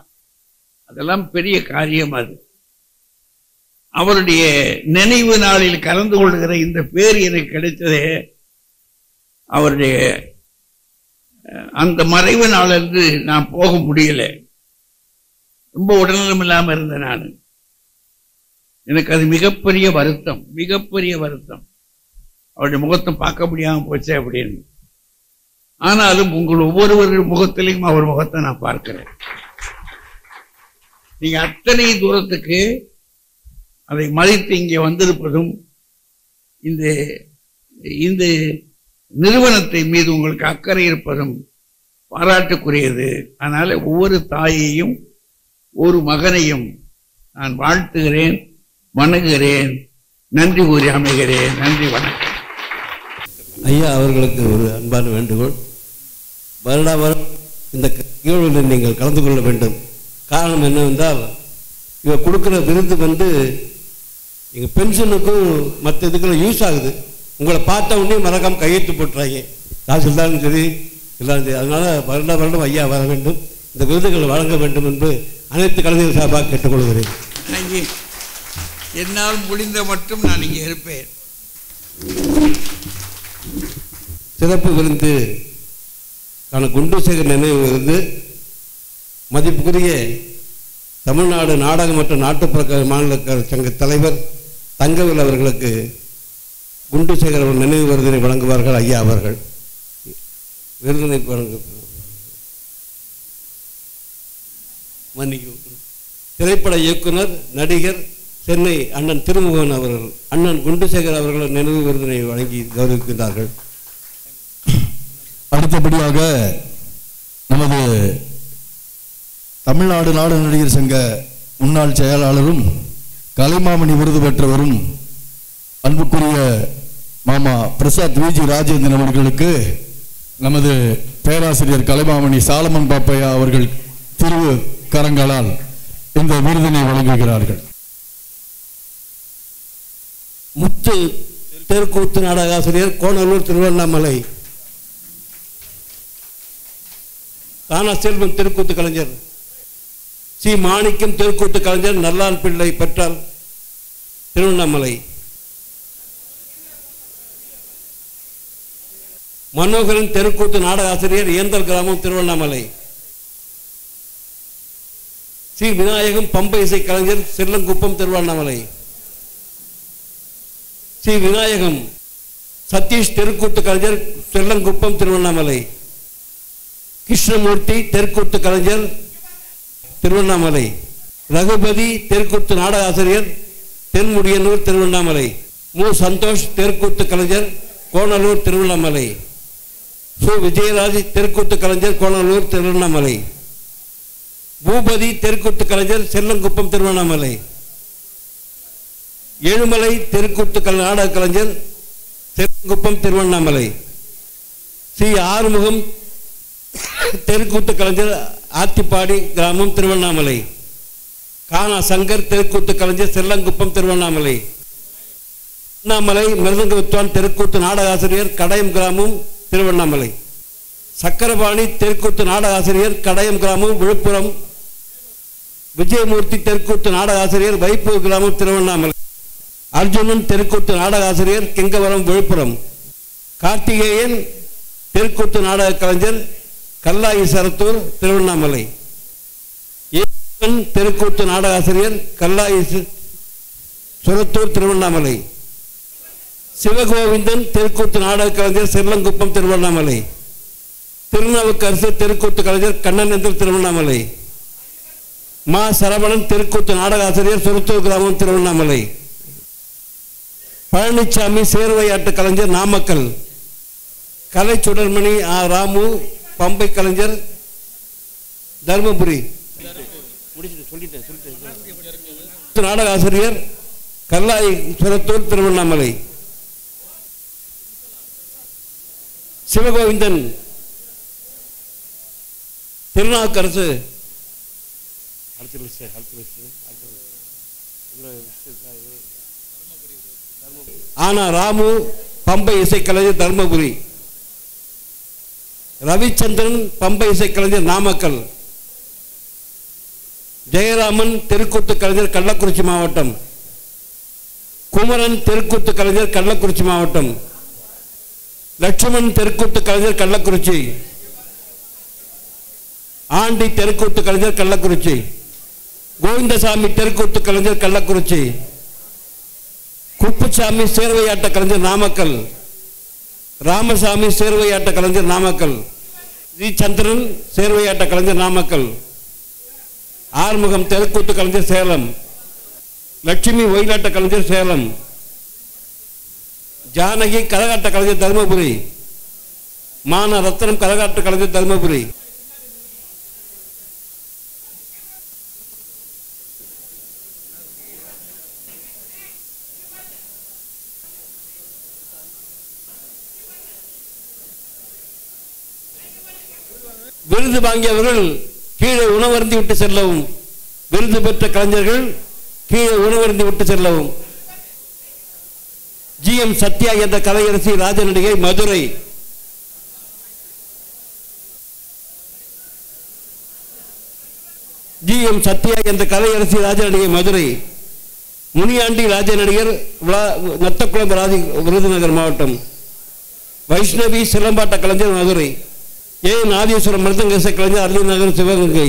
அதெல்லாம் பெரிய காரியம். அது அவருடைய நினைவு நாளில் கலந்து கொள்கிற இந்த பேர் எனக்கு கிடைத்ததே அவருடைய அந்த மறைவு நாள் என்று நான் போக முடியல. ரொம்ப உடல்நலம் இல்லாம இருந்தேன் நான். எனக்கு அது மிகப்பெரிய வருத்தம், மிகப்பெரிய வருத்தம். அவருடைய முகத்தை பார்க்க முடியாம போச்சே அப்படின்னு. ஆனாலும் உங்கள் ஒவ்வொருவர்கள் முகத்திலையும் அவர் முகத்தை நான் பார்க்கிறேன். நீங்க அத்தனை தூரத்துக்கு அதை மதித்து இங்கே வந்திருப்பதும் இந்த நிறுவனத்தை மீது உங்களுக்கு அக்கறை இருப்பதும் பாராட்டுக்குரியது. அதனால ஒவ்வொரு தாயையும் ஒரு மகனையும் நான் வாழ்த்துகிறேன், வணங்குகிறேன், நன்றி கூறி அமைகிறேன். நன்றி, வணக்கம். ஐயா அவர்களுக்கு ஒரு அன்பான வேண்டுகோள், வருடா வருடம் இந்த நிகழ்வில் நீங்கள் கலந்து கொள்ள வேண்டும். காரணம் என்னவென்றால், இவர் கொடுக்குற விருது வந்து எங்கள் பென்ஷனுக்கும் மற்ற இதுக்கெல்லாம் யூஸ் ஆகுது. உங்களை பார்த்த உடனே மறக்காம கையெழுத்து போட்டுறாங்க, தாசில்தாரும் சரி எல்லாரும் சரி. அதனால வருடா வருடம் ஐயா வர வேண்டும், இந்த விருதுகள் வழங்க வேண்டும் என்று அனைத்து கலைஞர் சார்பாக கேட்டுக்கொள்கிறேன். என்னால் முடிந்த மட்டும் நான் இங்கே இருப்பேன். சிறப்பு விருந்து குண்டுசேகர் நினைவு விருது மதிப்புக்குரிய தமிழ்நாடு நாடக மற்றும் நாட்டுப்புற மாநில சங்க தலைவர் தங்கவேல் அவர்களுக்கு குண்டுசேகர் அவர்கள் நினைவு விருதினை வழங்குவார்கள். ஐயா அவர்கள் விருதினை திரைப்பட இயக்குனர் நடிகர் சென்னை அண்ணன் திருமுகன் அவர்கள் அண்ணன் குண்டுசேகர் அவர்கள் நினைவு விருதினை வழங்கி கௌரவிக்கின்றார்கள். அடுத்தபடியாக நமது தமிழ்நாடு நாடக நடிகர் சங்க முன்னாள் செயலாளரும் கலைமாமணி விருது பெற்றவரும் அன்புக்குரிய மாமா பிரசாத் விஜி ராஜேந்திரன் அவர்களுக்கு நமது பேராசிரியர் கலைமாமணி சாலமன் பாப்பையா அவர்கள் திரு கரங்களால் இந்த விருதினை வழங்குகிறார்கள். முத்து தெருக்கூத்து நாடக ஆசிரியர் கோணலூர் திருவண்ணாமலை. தானா செல்வன் தெருக்கூத்து கலைஞர். சி மாணிக்கம் தெருக்கூத்து கலைஞர் நல்லான் பிள்ளை பெற்றால் திருவண்ணாமலை. மனோகரன் தெருக்கூத்து நாடக ஆசிரியர் ஏந்தல் கிராமம் திருவண்ணாமலை. சி விநாயகம் பம்பை இசை கலைஞர் செல்லங்குப்பம் திருவண்ணாமலை. சி விநாயகம் சதீஷ் தெருக்கூத்து கலைஞர் செல்லங்குப்பம் திருவண்ணாமலை. கிருஷ்ணமூர்த்தி தெருக்கூத்து கலைஞர் திருவண்ணாமலை. ரகுபதி தெருக்கூத்து நாடக ஆசிரியர் தென்முடியனூர் திருவண்ணாமலை. மு சந்தோஷ் தெருக்கூத்து கலைஞர் கோணலூர் திருவண்ணாமலை. சு விஜயராஜ் தெருக்கூத்து கலைஞர் கோணலூர் திருவண்ணாமலை. பூபதி தெருக்கூத்து கலைஞர் செல்லங்குப்பம் திருவண்ணாமலை. ஏழுமலை தெருக்கூத்து நாடக கலைஞர் செல்லங்குப்பம் திருவண்ணாமலை. சி ஆறுமுகம் தெருக்கூத்து கலைஞர் ஆத்திப்பாடி கிராமம் திருவண்ணாமலை. கானா சங்கர் தெருக்கூத்து கலைஞர் செல்லங்குப்பம் திருவண்ணாமலை. அண்ணாமலை மிருதங்க வித்வான் தெருக்கூத்து நாடக ஆசிரியர் கடையம் கிராமம் திருவண்ணாமலை. சக்கரபாணி தெருக்கூத்து நாடக ஆசிரியர் கடையம் கிராமம் விழுப்புரம். விஜயமூர்த்தி தெருக்கூத்து நாடக ஆசிரியர் வைப்பூர் கிராமம் திருவண்ணாமலை. அர்ஜுனன் தெருக்கூத்து நாடக ஆசிரியர் கிங்கவரம் விழுப்புரம். கார்த்திகேயன் தெருக்கூத்து நாடக கலைஞர் கல்லாயி சரத்தூர் திருவண்ணாமலை. தெருக்கூத்து நாடக ஆசிரியர் கல்லாயி சுரத்தூர் திருவண்ணாமலை. சிவகோவிந்தன் தெருக்கூத்து நாடக கலைஞர் செல்லங்குப்பம் திருவண்ணாமலை. திருநாவுக்கரசு தெருக்கூத்து கலைஞர் கண்ணனந்தல் திருவண்ணாமலை. மா சரவணன் தெருக்கூத்து நாடக ஆசிரியர் சுரத்தூர் கிராமம் திருவண்ணாமலை. பழனிசாமி சேர்வையாட்டு கலைஞர் நாமக்கல். கலை சுடர்மணி ராமு பம்பை கலைஞர் தர்மபுரி. நாடக ஆசிரியர் கல்லாய் சுரத்தூர் திருவண்ணாமலை. சிவகோவிந்தன் திருநாவுக்கரசு ஆனா ராமு பம்பை இசைக்கலைஞர் தர்மபுரி. ரவிச்சந்திரன் பம்பை இசைக்கலைஞர் நாமக்கல். ஜெயராமன் தெருக்கூத்து கலைஞர் கள்ளக்குறிச்சி மாவட்டம். குமரன் தெருக்கூத்து கலைஞர் கள்ளக்குறிச்சி மாவட்டம். லட்சுமணன் தெருக்கூத்து கலைஞர் கள்ளக்குறிச்சி. ஆண்டி தெருக்கூத்து கலைஞர் கள்ளக்குறிச்சி. கோவிந்தசாமி தெருக்கூத்து கலைஞர் கள்ளக்குறிச்சி. குப்புசாமி சேர்வையாட்ட கலைஞர் நாமக்கல். ராமசாமி சேர்வையாட்ட கலைஞர் நாமக்கல். ஜி சந்திரன் சேர்வையாட்ட கலைஞர் நாமக்கல். ஆறுமுகம் தெருக்கூத்து கலைஞர் சேலம். லட்சுமி ஒயிலாட்ட கலைஞர் சேலம். ஜானகி கரகாட்ட கலைஞர் தர்மபுரி. மான ரத்னம் கரகாட்ட கலைஞர் தர்மபுரி. விருது வாங்கியவர்கள் கீழே உணவருந்தி விட்டு செல்லவும். விருது பெற்ற கலைஞர்கள் கீழே உணவருந்தி விட்டு செல்லவும். ஜி எம் சத்யா என்ற கலையரசி ராஜநடிகை மதுரை. ஜி எம் சத்யா என்ற கலையரசி ராஜநடிகை மதுரை. முனியாண்டி ராஜநடிகர் நத்தக்குளம் விருதுநகர் மாவட்டம். வைஷ்ணவி சிலம்பாட்ட கலைஞர் மதுரை. ஏ நாதீஸ்வரம் மிருதங்க இசை கலைஞர் அருள்நகர் சிவகங்கை.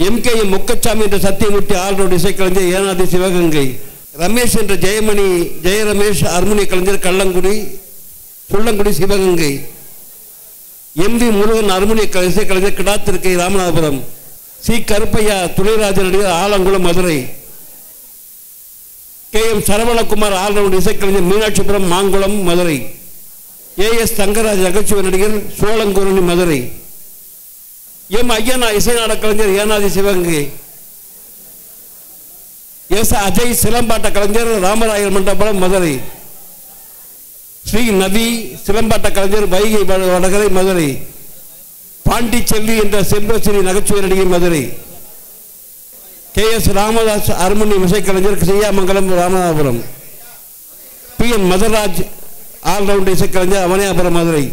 எம் முக்கச்சாமி என்ற சத்தியமூர்த்தி ஆல்ரோடு இசைக்கலைஞர் ஏனாதி சிவகங்கை. ரமேஷ் என்ற ஜெயரமேஷ் ஹார்மோனிய கலைஞர் கள்ளங்குடி சுள்ளங்குடி சிவகங்கை. எம்பி முருகன் ஹார்மோனிய இசைக்கலைஞர் கிடாத்திருக்கை ராமநாதபுரம். சி கருப்பையா துணைராஜன் நடிகர் Alangulam Madurai. K M Saravanakumar all-round இசைக்கலைஞர் மீனாட்சிபுரம் மாங்குளம் மதுரை. ஏ எஸ் தங்கராஜ் நகைச்சுவை நடிகர் சோழங்குரணி மதுரை. எம் ஐயனா இசைநாட கலைஞர் ஏனாதி சிவகங்கை. எஸ் அஜய் சிலம்பாட்ட கலைஞர் ராமராயர் மண்டபம் மதுரை. ஸ்ரீ நவி சிலம்பாட்ட கலைஞர் வைகை வடகரை மதுரை. பாண்டிச்செல்வி என்ற செல்வஸ்ரீ நகைச்சுவை நடிகை Madurai. K S Ramadas harmonium இசைக்கலைஞர் Seyyamangalam Ramanathapuram. P N Madharaj all round இசைக்கலைஞர் அவனியாபுரம் மதுரை.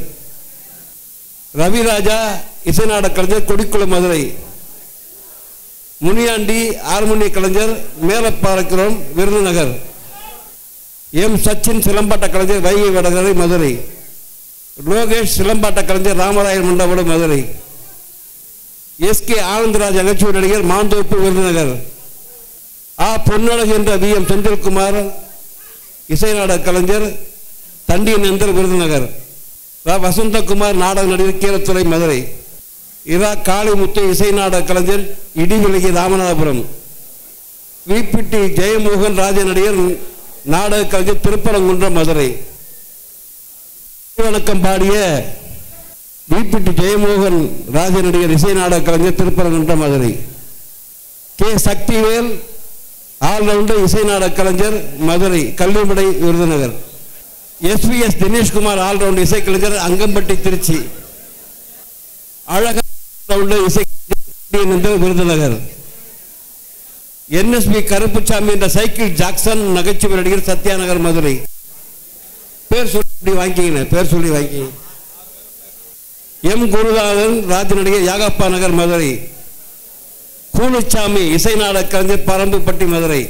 ரவிராஜா இசைநாட கலைஞர் கொடிக்குளம் மதுரை. முனியாண்டி ஹார்மோனிய கலைஞர் மேலப்பாளையம் விருதுநகர். எம் சச்சின் சிலம்பாட்ட கலைஞர் வைகை வடகரை மதுரை. லோகேஷ் சிலம்பாட்ட கலைஞர் ராமராயர் மண்டபம் மதுரை. எஸ்கே ஆனந்தராஜ் நகைச்சுவை நடிகர் மாந்தோப்பு விருதுநகர். பொன்னழகு என்ற வி எம் செந்தில்குமார் இசைநாடக கலைஞர் தண்டியநந்தர் விருதுநகர். வசந்தகுமார் நாடக நடிகர் கீழத்துறை மதுரை. இரா காளிமுத்து இசைநாடக கலைஞர் இடிவிலகி ராமநாதபுரம். விபிடி ஜெயமோகன் ராஜ நடிகர் நாடக கலைஞர் திருப்பரங்குன்றம் மதுரை. வணக்கம் பாடிய விபிடி ஜெயமோகன் ராஜ நடிகர் இசை நாடக கலைஞர் திருப்பரங்குன்றம் மதுரை. கே சக்திவேல் ஆல்ரவுண்டர் இசை நாடக கலைஞர் மதுரை கல்விமடை விருதுநகர். எஸ்விஎஸ் தினேஷ்குமார் ஆல்ரவுண்டர் இசைக்கலைஞர் அங்கம்பட்டி திருச்சி. அழகா இசை விருதுநகர். என்எஸ்பி கருப்புசாமி என்ற சைக்கிள் ஜாக்சன் நகைச்சுவை நடிகர் சத்யாநகர் மதுரை. பேர் சொல்லி வாங்கிங்க, பேர் சொல்லி வாங்கிங்க. எம் குருதாதன் ராஜ நடிகர் யாகப்பா நகர் மதுரை. கூலுச்சாமி இசை நாடக கலைஞர் பரம்புப்பட்டி மதுரை.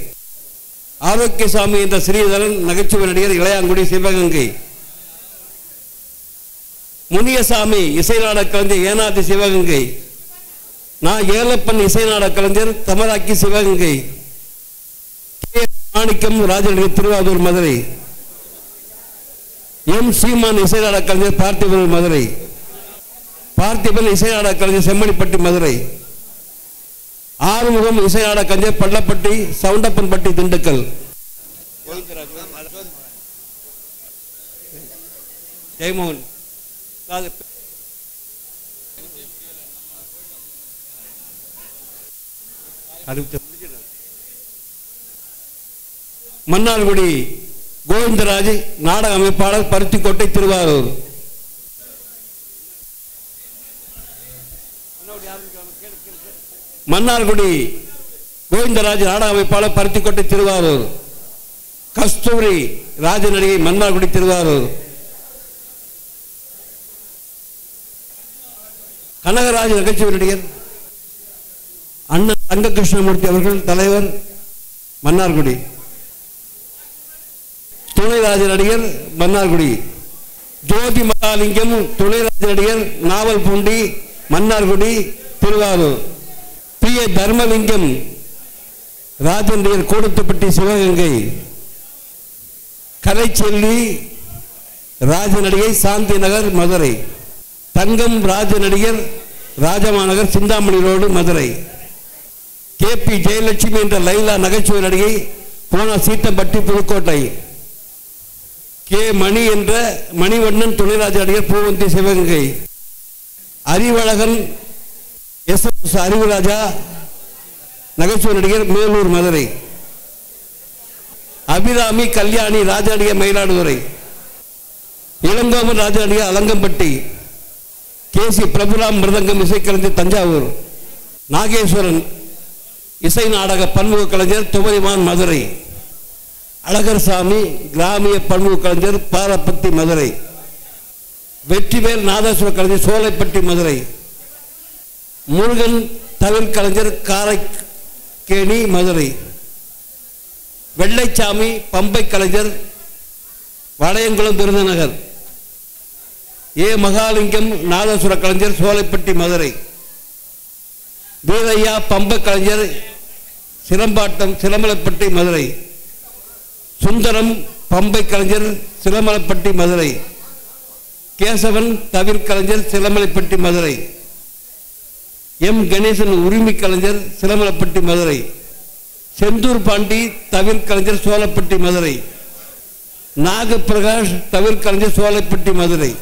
ஆரோக்கியசாமி என்ற ஸ்ரீதரன் நகைச்சுவை நடிகர் இளையாங்குடி சிவகங்கை. முனியசாமி இசை நாடக கலைஞர் ஏனாதி சிவகங்கை. நான் ஏலப்பன் இசை நாடக கலைஞர் தமராக்கி சிவகங்கை. மாணிக்கம் ராஜநடிகர் திருவாரூர் மதுரை. எம் சீமான் இசை நாடக கலைஞர் பார்த்திபன் மதுரை. பார்த்திபன் இசை நாடக கலைஞர் செம்மணிப்பட்டி மதுரை. ஆறுமுகம் இசை நாடக கலைஞர் பள்ளப்பட்டி சவுண்டப்பன்பட்டி திண்டுக்கல். ஜெயமோகன் மன்னார்குடி கோவிந்தராஜ் நாடக அமைப்பாளர் பருத்திக்கோட்டை திருவாரூர். மன்னார்குடி கோவிந்தராஜ் நாடக அமைப்பாளர் பருத்திக்கோட்டை திருவாரூர். கஸ்தூரி ராஜ நடிகை மன்னார்குடி திருவாரூர். கனகராஜ் நகைச்சுவை நடிகர் அண்ணன் தங்ககிருஷ்ணமூர்த்தி அவர்கள் தலைவர் மன்னார்குடி. துணைராஜ நடிகர் மன்னார்குடி. ஜோதி மகாலிங்கம் துணைராஜ நடிகர் நாவல் பூண்டி மன்னார்குடி திருவாரூர். பி ஏ தர்மலிங்கம் ராஜநடிகர் கூடத்துப்பட்டி சிவகங்கை. கலைச்செல்வி ராஜ நடிகை சாந்தி நகர் மதுரை. தங்கம் ராஜ நடிகர் Rajamanagar Chinthamani road Madurai. K P Jayalakshmi என்ற லைலா நகைச்சுவை நடிகை போனா சீத்தம்பட்டி புதுக்கோட்டை. கே மணி என்ற மணிவண்ணன் துணைராஜ நடிகர் பூவந்தி சிவகங்கை. அறிவழகன் எஸ் எஸ் அறிவுராஜா நகைச்சுவை நடிகர் மேலூர் மதுரை. அபிராமி கல்யாணி ராஜ நடிகர் மயிலாடுதுறை. இளங்கோவன் ராஜ நடிகர் அலங்கம்பட்டி. கே சி பிரபுராம் மிருதங்கம் இசைக்கலைஞர் தஞ்சாவூர். நாகேஸ்வரன் இசை நாடக பன்முக கலைஞர் துவரிமான் மதுரை. அழகர் சாமி கிராமிய பன்முக கலைஞர் பாரப்பட்டி மதுரை. வெற்றிவேல் நாதஸ்வர கலைஞர் சோலைப்பட்டி மதுரை. முருகன் தவில் கலைஞர் காரைக்கேணி மதுரை. வெள்ளைச்சாமி பம்பை கலைஞர் வளையங்குளம் விருதுநகர். ஏ மகாலிங்கம் நாதசுர கலைஞர் சோலைப்பட்டி மதுரை. வீரையா பம்ப கலைஞர் சிலம்பாட்டம் சிலமலைப்பட்டி மதுரை. சுந்தரம் பம்பை கலைஞர் சிலமலைப்பட்டி மதுரை. கேசவன் தவிர் கலைஞர் சிலமலைப்பட்டி மதுரை. எம் கணேசன் உரிமை கலைஞர் சிலமலைப்பட்டி மதுரை. செந்தூர் பாண்டி தவிர் கலைஞர் சோலைப்பட்டி மதுரை. நாகப்பிரகாஷ் தவிர் கலைஞர் சோலைப்பட்டி மதுரை.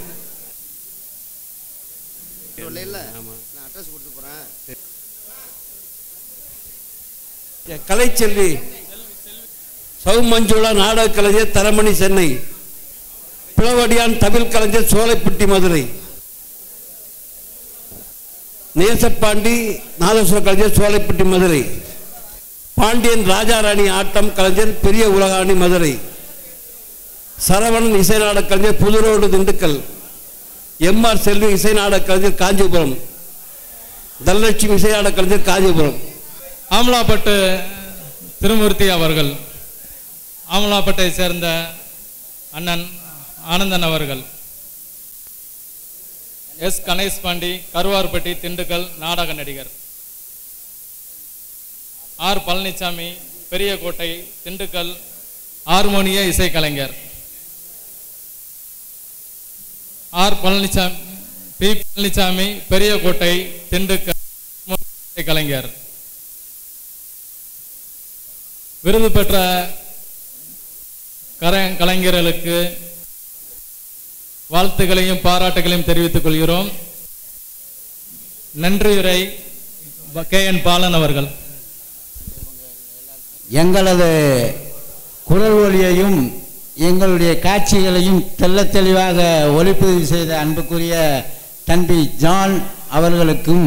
கலைச்செல்வி சௌமஞ்சுளா நாடக கலைஞர் தரமணி சென்னை, பிளவடியான் தமிழ் கலைஞர் சோலைப்பட்டி மதுரை, நேசப்பாண்டி நாதஸ்வர கலைஞர் சோலைப்பட்டி மதுரை, பாண்டியன் ராஜாராணி ஆட்டம் கலைஞர் பெரிய உலகாணி மதுரை, சரவணன் இசை நாடக கலைஞர் புதுரோடு திண்டுக்கல், எம்ஆர் செல்வி இசை நாடக கலைஞர் காஞ்சிபுரம், தனலட்சுமி இசை நாடக கலைஞர் காஞ்சிபுரம். ஆமலாப்பட்டு திருமூர்த்தி அவர்கள், ஆமலாப்பட்டை சேர்ந்த அண்ணன் ஆனந்தன் அவர்கள், எஸ் கணேஷ் பாண்டி கருவார்பட்டி திண்டுக்கல் நாடக நடிகர், ஆர் பழனிசாமி பெரியகோட்டை திண்டுக்கல் ஹார்மோனிய இசைக்கலைஞர், ஆர் பழனிசாமி பி பழனிசாமி பெரியகோட்டை திண்டுக்கல் இசைக்கலைஞர். விருது பெற்ற கலைஞர்களுக்கு வாழ்த்துக்களையும் பாராட்டுகளையும் தெரிவித்துக் கொள்கிறோம். நன்றியுரை KN பாலன் அவர்கள். எங்களது குரல் ஒலியையும் எங்களுடைய காட்சிகளையும் தெள்ளத் தெளிவாக ஒளிப்பதிவு செய்த அன்புக்குரிய தம்பி ஜான் அவர்களுக்கும்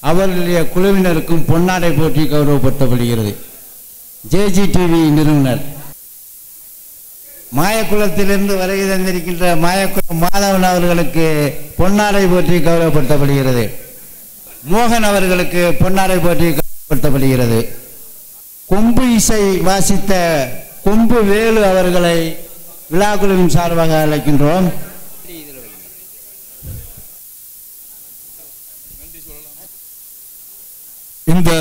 அவர்களுடைய குழுவினருக்கும் பொன்னாடை போற்றி கௌரவப்படுத்தப்படுகிறது. JGTV நிறுவனர் மாயக்குளத்திலிருந்து வருகை தந்திருக்கின்ற மாயக்குளம் மாதவன் அவர்களுக்கு பொன்னாடை போற்றி கௌரவப்படுத்தப்படுகிறது. மோகன் அவர்களுக்கு பொன்னாடை போற்றி கௌரவப்படுத்தப்படுகிறது. கொம்பு இசை வாசித்த கொம்பு வேலு அவர்களை விழாக்குழுவின் சார்பாக அழைக்கின்றோம். இந்த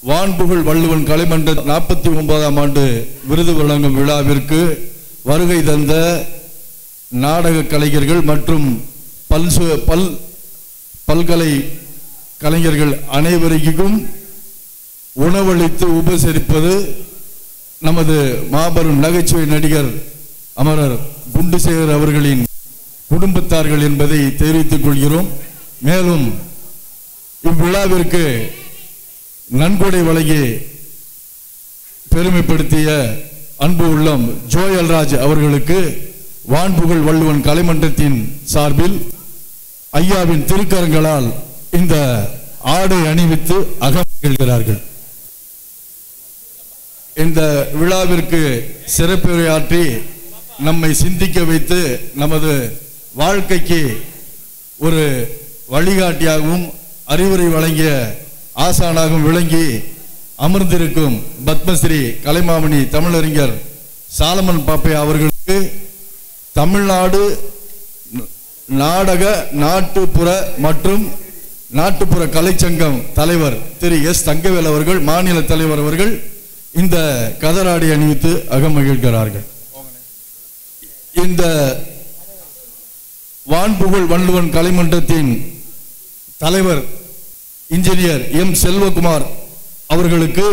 வான்புகழ் வள்ளுவன் கலைமன்ற 49ஆம் ஆண்டு விருது வழங்கும் விழாவிற்கு வருகை தந்த நாடக கலைஞர்கள் மற்றும் பல்கலை கலைஞர்கள் அனைவருக்கும் உணவளித்து உபசரிப்பது நமது மாபெரும் நகைச்சுவை நடிகர் அமரர் குண்டுசேகர் அவர்களின் குடும்பத்தார்கள் என்பதை தெரிவித்துக் கொள்கிறோம். மேலும் இவ்விழாவிற்கு நன்கொடை வழங்கி பெருமைப்படுத்திய அன்பு உள்ளம் ஜோயல்ராஜ் அவர்களுக்கு வான்புகழ் வள்ளுவன் கலைமன்றத்தின் சார்பில் ஐயாவின் திருக்கரங்களால் இந்த ஆடை அணிவித்து அகமகிழ்கிறார்கள். இந்த விழாவிற்கு சிறப்புரையாற்றி நம்மை சிந்திக்க வைத்து நமது வாழ்க்கைக்கு ஒரு வழிகாட்டியாகவும் அறிவுரை வழங்கிய ஆசானாகவும் விளங்கி அமர்ந்திருக்கும் பத்மஸ்ரீ கலைமாமணி தமிழறிஞர் சாலமன் பாப்பையா அவர்களுக்கு தமிழ்நாடு நாடக நாட்டுப்புற மற்றும் நாட்டுப்புற கலைச்சங்கம் தலைவர் திரு எஸ் தங்கவேல் அவர்கள், மாநில தலைவர் அவர்கள் இந்த கதராடை அணிவித்து அகமகிழ்கிறார்கள். இந்த வான்புகழ் வள்ளுவன் கலைமன்றத்தின் தலைவர் இன்ஜினியர் எம் செல்வகுமார் அவர்களுக்கு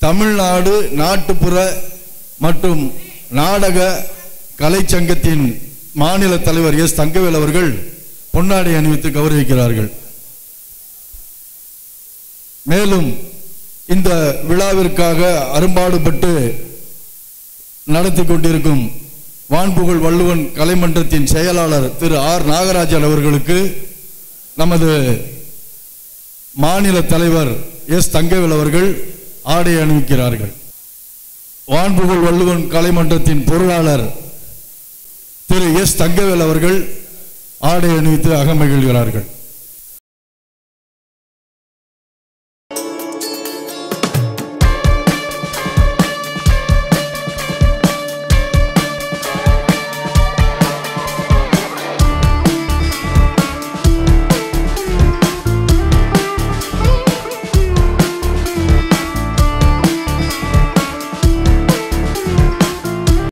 தமிழ்நாடு நாட்டுப்புற மற்றும் நாடக கலைச்சங்கத்தின் மாநில தலைவர் எஸ் தங்கவேல் அவர்கள் பொன்னாடை அணிவித்து கௌரவிக்கிறார்கள். மேலும் இந்த விழாவிற்காக அரும்பாடுபட்டு நடத்தி கொண்டிருக்கும் வான்புகழ் வள்ளுவன் கலைமன்றத்தின் செயலாளர் திரு ஆர் நாகராஜன் அவர்களுக்கு நமது மாநில தலைவர் எஸ் தங்கவேல் அவர்கள் ஆடை அணிவிக்கிறார்கள். வான்புகழ் வள்ளுவன் கலைமன்றத்தின் பொருளாளர் திரு எஸ் தங்கவேல் அவர்கள் ஆடை அணிவித்து அகமகிழ்கிறார்கள்.